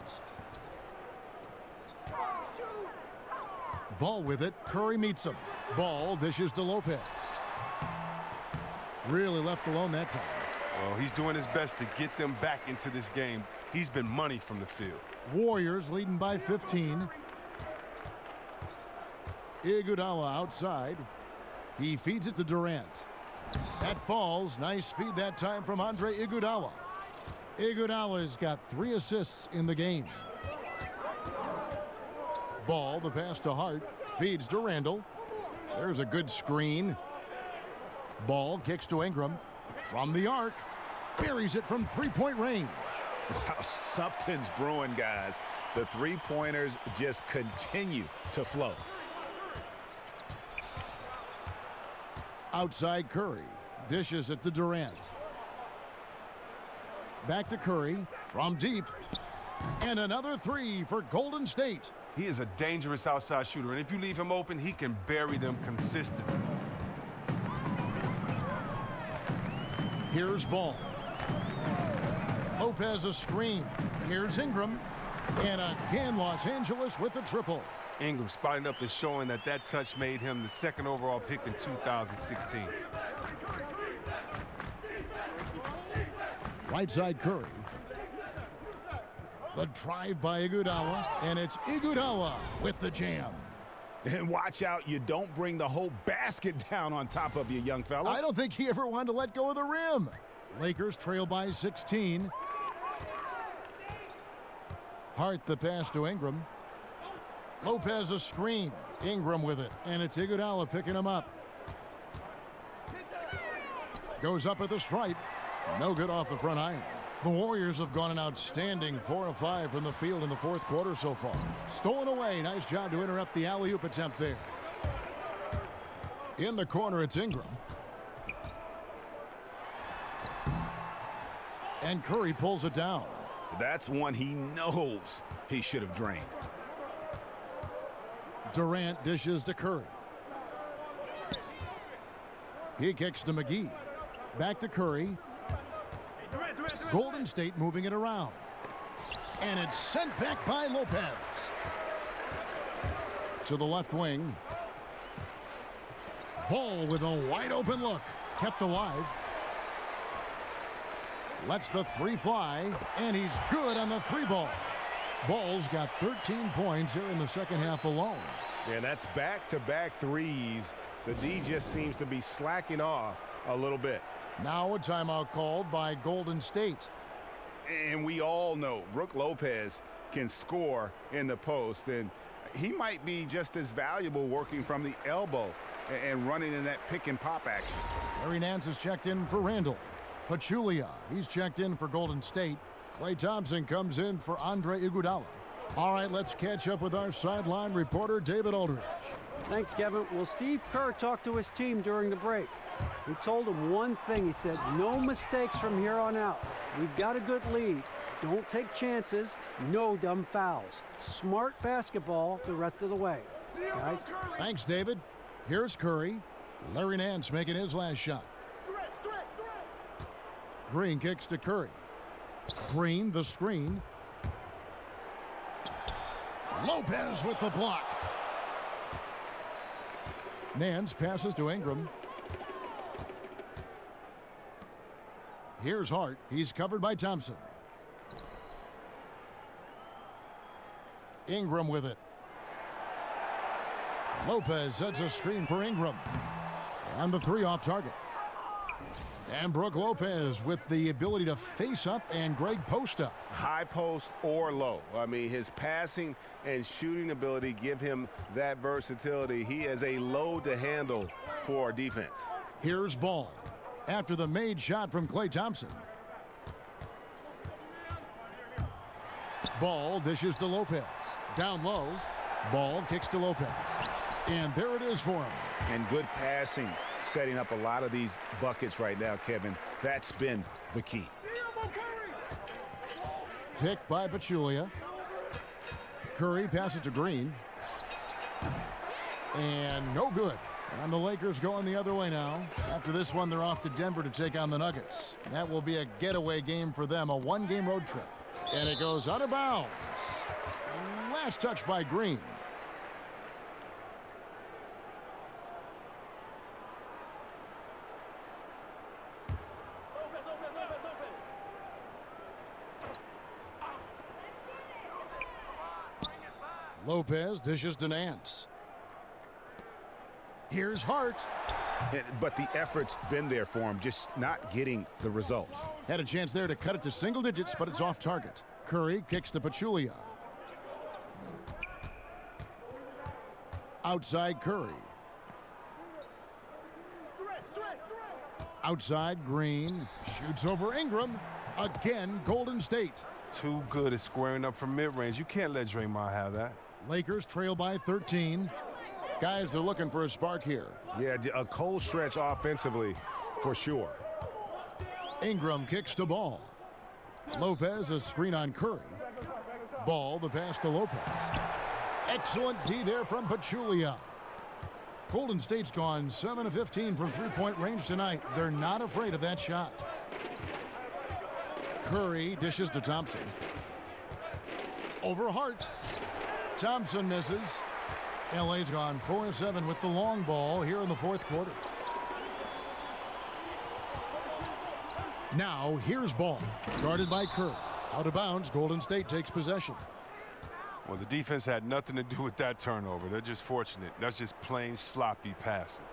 Ball with it. Curry meets him. Ball dishes to Lopez. Really left alone that time. Well, he's doing his best to get them back into this game. He's been money from the field. Warriors leading by 15. Iguodala outside. He feeds it to Durant. That falls. Nice feed that time from Andre Iguodala. Iguodala's got 3 assists in the game. Ball, the pass to Hart. Feeds to Randall. There's a good screen. Ball kicks to Ingram. From the arc. Buries it from three-point range. Wow, something's brewing, guys. The three-pointers just continue to flow. Outside Curry. Dishes it to Durant. Back to Curry from deep. And another 3 for Golden State. He is a dangerous outside shooter, and if you leave him open, he can bury them consistently. Here's Ball. Lopez a screen. Here's Ingram. And again, Los Angeles with the triple. Ingram spotting up and showing that that touch made him the 2nd overall pick in 2016. Right side Curry. The drive by Iguodala, and it's Iguodala with the jam. And watch out, you don't bring the whole basket down on top of you, young fella. I don't think he ever wanted to let go of the rim. Lakers trail by 16. Hart the pass to Ingram. Lopez a screen. Ingram with it, and it's Iguodala picking him up. Goes up at the stripe. No good off the front iron. The Warriors have gone an outstanding 4 of 5 from the field in the 4th quarter so far. Stolen away. Nice job to interrupt the alley-oop attempt there. In the corner, it's Ingram. And Curry pulls it down. That's one he knows he should have drained. Durant dishes to Curry. He kicks to McGee. Back to Curry. Golden State moving it around. And it's sent back by Lopez. To the left wing. Ball with a wide open look. Kept alive. Lets the 3 fly. And he's good on the 3 ball. Ball's got 13 points here in the 2nd half alone. Yeah, that's back-to-back threes. The D just seems to be slacking off a little bit. Now a timeout called by Golden State. And we all know Brook Lopez can score in the post, and he might be just as valuable working from the elbow and running in that pick and pop action. Larry Nance is checked in for Randall. Pachulia, he's checked in for Golden State. Klay Thompson comes in for Andre Iguodala. All right, let's catch up with our sideline reporter, David Aldridge. Thanks, Kevin. Well, Steve Kerr talked to his team during the break. He told them one thing. He said, no mistakes from here on out. We've got a good lead. Don't take chances. No dumb fouls. Smart basketball the rest of the way. Guys. Thanks, David. Here's Curry. Larry Nance making his last shot. Green kicks to Curry. Green, the screen. Lopez with the block. Nance passes to Ingram. Here's Hart. He's covered by Thompson. Ingram with it. Lopez sets a screen for Ingram. And the three off target. And Brook Lopez with the ability to face up and Greg post up. High post or low. I mean, his passing and shooting ability give him that versatility. He is a load to handle for our defense. Here's Ball after the made shot from Klay Thompson. Ball dishes to Lopez. Down low. Ball kicks to Lopez. And there it is for him. And good passing, setting up a lot of these buckets right now, Kevin. That's been the key. Picked by Pachulia. Curry passes to Green. And no good. And the Lakers going the other way now. After this one, they're off to Denver to take on the Nuggets. That will be a getaway game for them, a one-game road trip. And it goes out of bounds. Last touch by Green. Lopez dishes to Nance. Here's Hart. But the effort's been there for him, just not getting the results. Had a chance there to cut it to single digits, but it's off target. Curry kicks to Pachulia. Outside Curry. Outside Green. Shoots over Ingram. Again, Golden State. Too good at squaring up from mid-range. You can't let Draymond have that. Lakers trail by 13. Guys are looking for a spark here. Yeah, a cold stretch offensively for sure. Ingram kicks to Ball. Lopez a screen on Curry. Ball the pass to Lopez. Excellent D there from Pachulia. Golden State's gone 7 of 15 from three-point range tonight. They're not afraid of that shot. Curry dishes to Thompson. Over Hart. Thompson misses. LA's gone 4-7 with the long ball here in the fourth quarter. Now here's Ball. Guarded by Curry. Out of bounds, Golden State takes possession. Well, the defense had nothing to do with that turnover. They're just fortunate. That's just plain sloppy passing.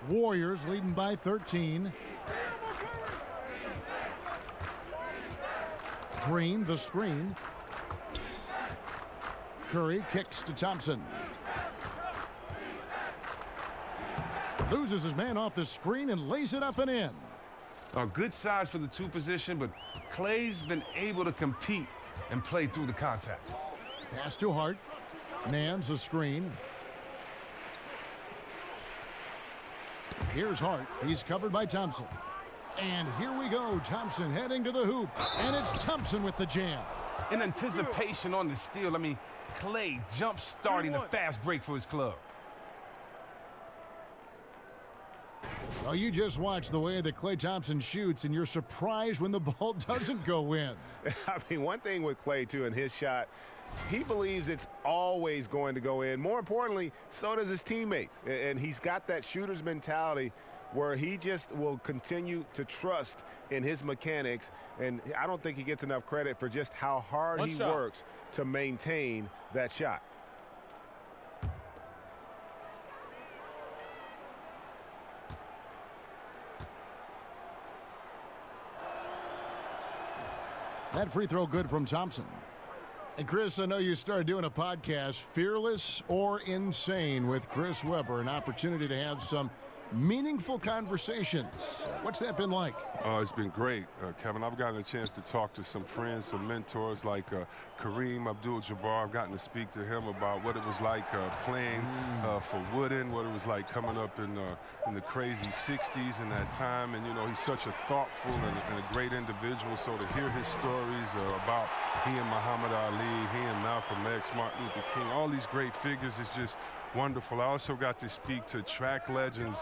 Warriors leading by 13. Green the screen. Curry kicks to Thompson. Loses his man off the screen and lays it up and in. A good size for the two position, but Klay's been able to compete and play through the contact. Pass to Hart. Nance a screen. Here's Hart. He's covered by Thompson. And here we go. Thompson heading to the hoop. And it's Thompson with the jam. In anticipation on the steal, I mean, Klay jump-starting a fast break for his club. Well, you just watch the way that Klay Thompson shoots, and you're surprised when the ball doesn't go in. I mean, one thing with Klay, too, in his shot, he believes it's always going to go in. More importantly, so does his teammates. And he's got that shooter's mentality where he just will continue to trust in his mechanics. And I don't think he gets enough credit for just how hard he works to maintain that shot. That free throw good from Thompson. And Chris, I know you started doing a podcast, Fearless or Insane, with Chris Webber. An opportunity to have some Meaningful conversations. What's that been like? It's been great, Kevin. I've gotten a chance to talk to some friends, some mentors like Kareem Abdul-Jabbar. I've gotten to speak to him about what it was like playing for Wooden, what it was like coming up in the crazy 60s in that time. And, you know, he's such a thoughtful and a great individual. So to hear his stories about he and Muhammad Ali, he and Malcolm X, Martin Luther King, all these great figures is just wonderful. I also got to speak to track legends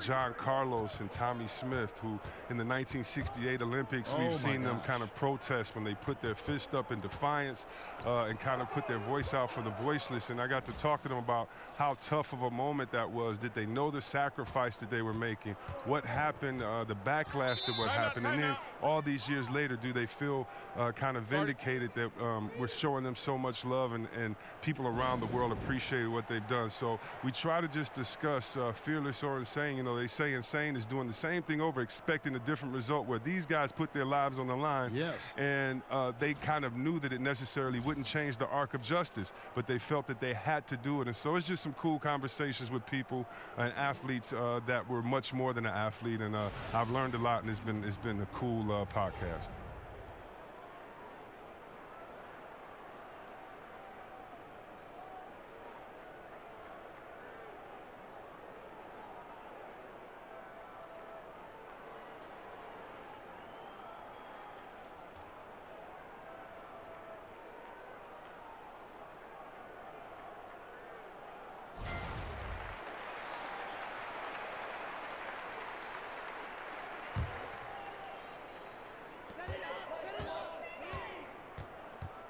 John Carlos and Tommy Smith, who in the 1968 Olympics, we've seen them kind of protest when they put their fist up in defiance and kind of put their voice out for the voiceless. And I got to talk to them about how tough of a moment that was. Did they know the sacrifice that they were making? What happened, the backlash to what happened? And then all these years later, do they feel kind of vindicated that we're showing them so much love and people around the world appreciate what they've done? So we try to just discuss fearless or insane. You know, they say insane is doing the same thing over, expecting a different result, where these guys put their lives on the line. Yes. And they kind of knew that it necessarily wouldn't change the arc of justice, but they felt that they had to do it. And so it's just some cool conversations with people and athletes that were much more than an athlete. And I've learned a lot, and it's been a cool podcast.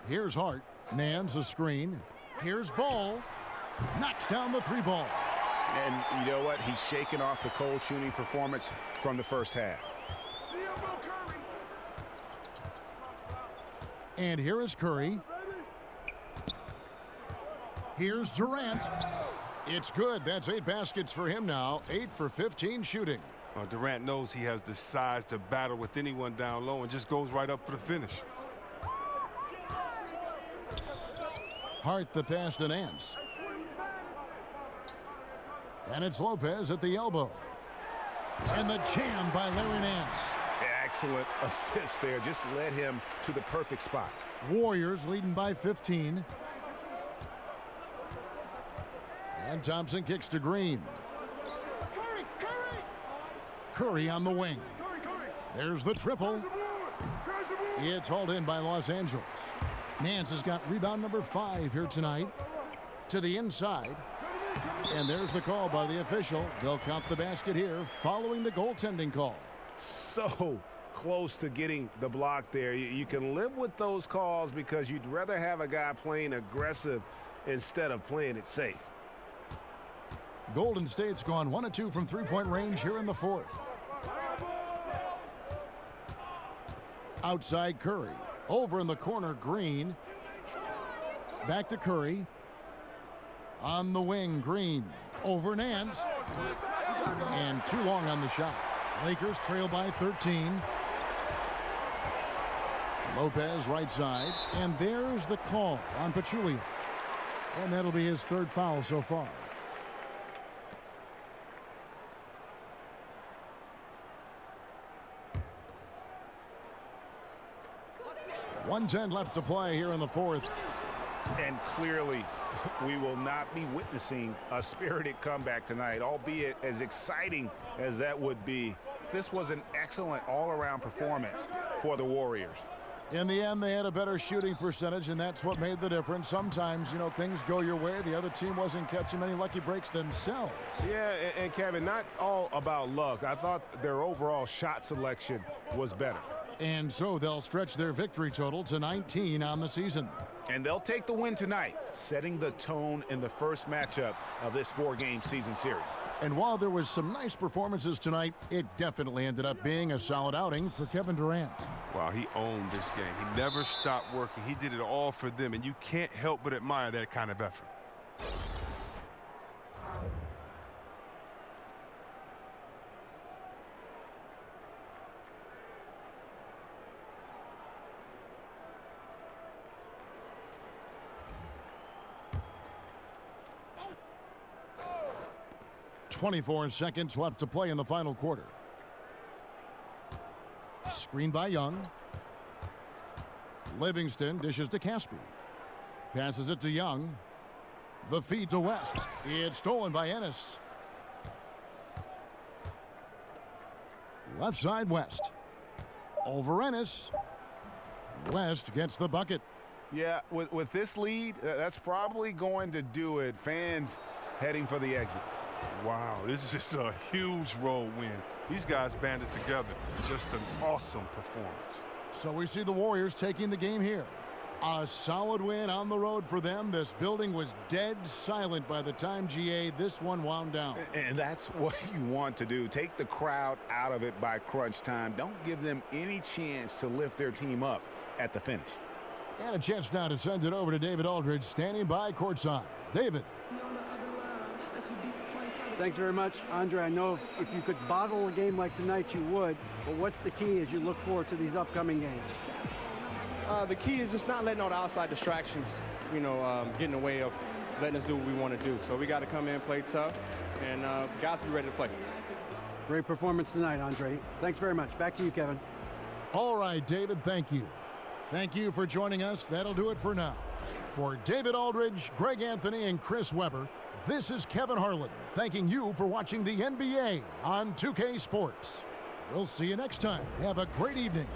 Here's Hart. Nans a screen. Here's Ball. Knocks down the 3 ball. And you know what? He's shaking off the cold shooting performance from the first half. And here is Curry. Here's Durant. It's good. That's 8 baskets for him now. 8 for 15 shooting. Durant knows he has the size to battle with anyone down low and just goes right up for the finish. Hart the pass to Nance. And it's Lopez at the elbow. And the jam by Larry Nance. Excellent assist there. Just led him to the perfect spot. Warriors leading by 15. And Thompson kicks to Green. Curry on the wing. There's the triple. It's hauled in by Los Angeles. Nance has got rebound number 5 here tonight. To the inside. And there's the call by the official. They'll count the basket here following the goaltending call. So close to getting the block there. You can live with those calls because you'd rather have a guy playing aggressive instead of playing it safe. Golden State's gone 1 of 2 from 3-point range here in the 4th. Outside Curry. Over in the corner, Green. Back to Curry. On the wing, Green. Over Nance. And too long on the shot. Lakers trail by 13. Lopez right side. And there's the call on Pachulia. And that'll be his 3rd foul so far. .110 left to play here in the 4th. And clearly, we will not be witnessing a spirited comeback tonight, albeit as exciting as that would be. This was an excellent all-around performance for the Warriors. In the end, they had a better shooting percentage, and that's what made the difference. Sometimes, you know, things go your way. The other team wasn't catching many lucky breaks themselves. Yeah, and Kevin, not all about luck. I thought their overall shot selection was better. And so they'll stretch their victory total to 19 on the season. And they'll take the win tonight, setting the tone in the first matchup of this 4-game season series. And while there was some nice performances tonight, it definitely ended up being a solid outing for Kevin Durant. Wow, he owned this game. He never stopped working. He did it all for them, and you can't help but admire that kind of effort. 24 seconds left to play in the final quarter. Screen by Young. Livingston dishes to Caspi. Passes it to Young. The feed to West. It's stolen by Ennis. Left side West. Over Ennis. West gets the bucket. Yeah, with this lead, that's probably going to do it. Fans heading for the exits. Wow, this is just a huge road win. These guys banded together. Just an awesome performance. So we see the Warriors taking the game here. A solid win on the road for them. This building was dead silent by the time, GA, this one wound down. And that's what you want to do. Take the crowd out of it by crunch time. Don't give them any chance to lift their team up at the finish. And a chance now to send it over to David Aldridge, standing by courtside. David. Thanks very much, Andre. I know if you could bottle a game like tonight, you would. But what's the key as you look forward to these upcoming games? The key is just not letting all the outside distractions, get in the way of letting us do what we want to do. So we got to come in, play tough, and guys be ready to play. Great performance tonight, Andre. Thanks very much. Back to you, Kevin. All right, David, thank you. Thank you for joining us. That'll do it for now. For David Aldridge, Greg Anthony, and Chris Webber, this is Kevin Harlan, thanking you for watching the NBA on 2K Sports. We'll see you next time. Have a great evening.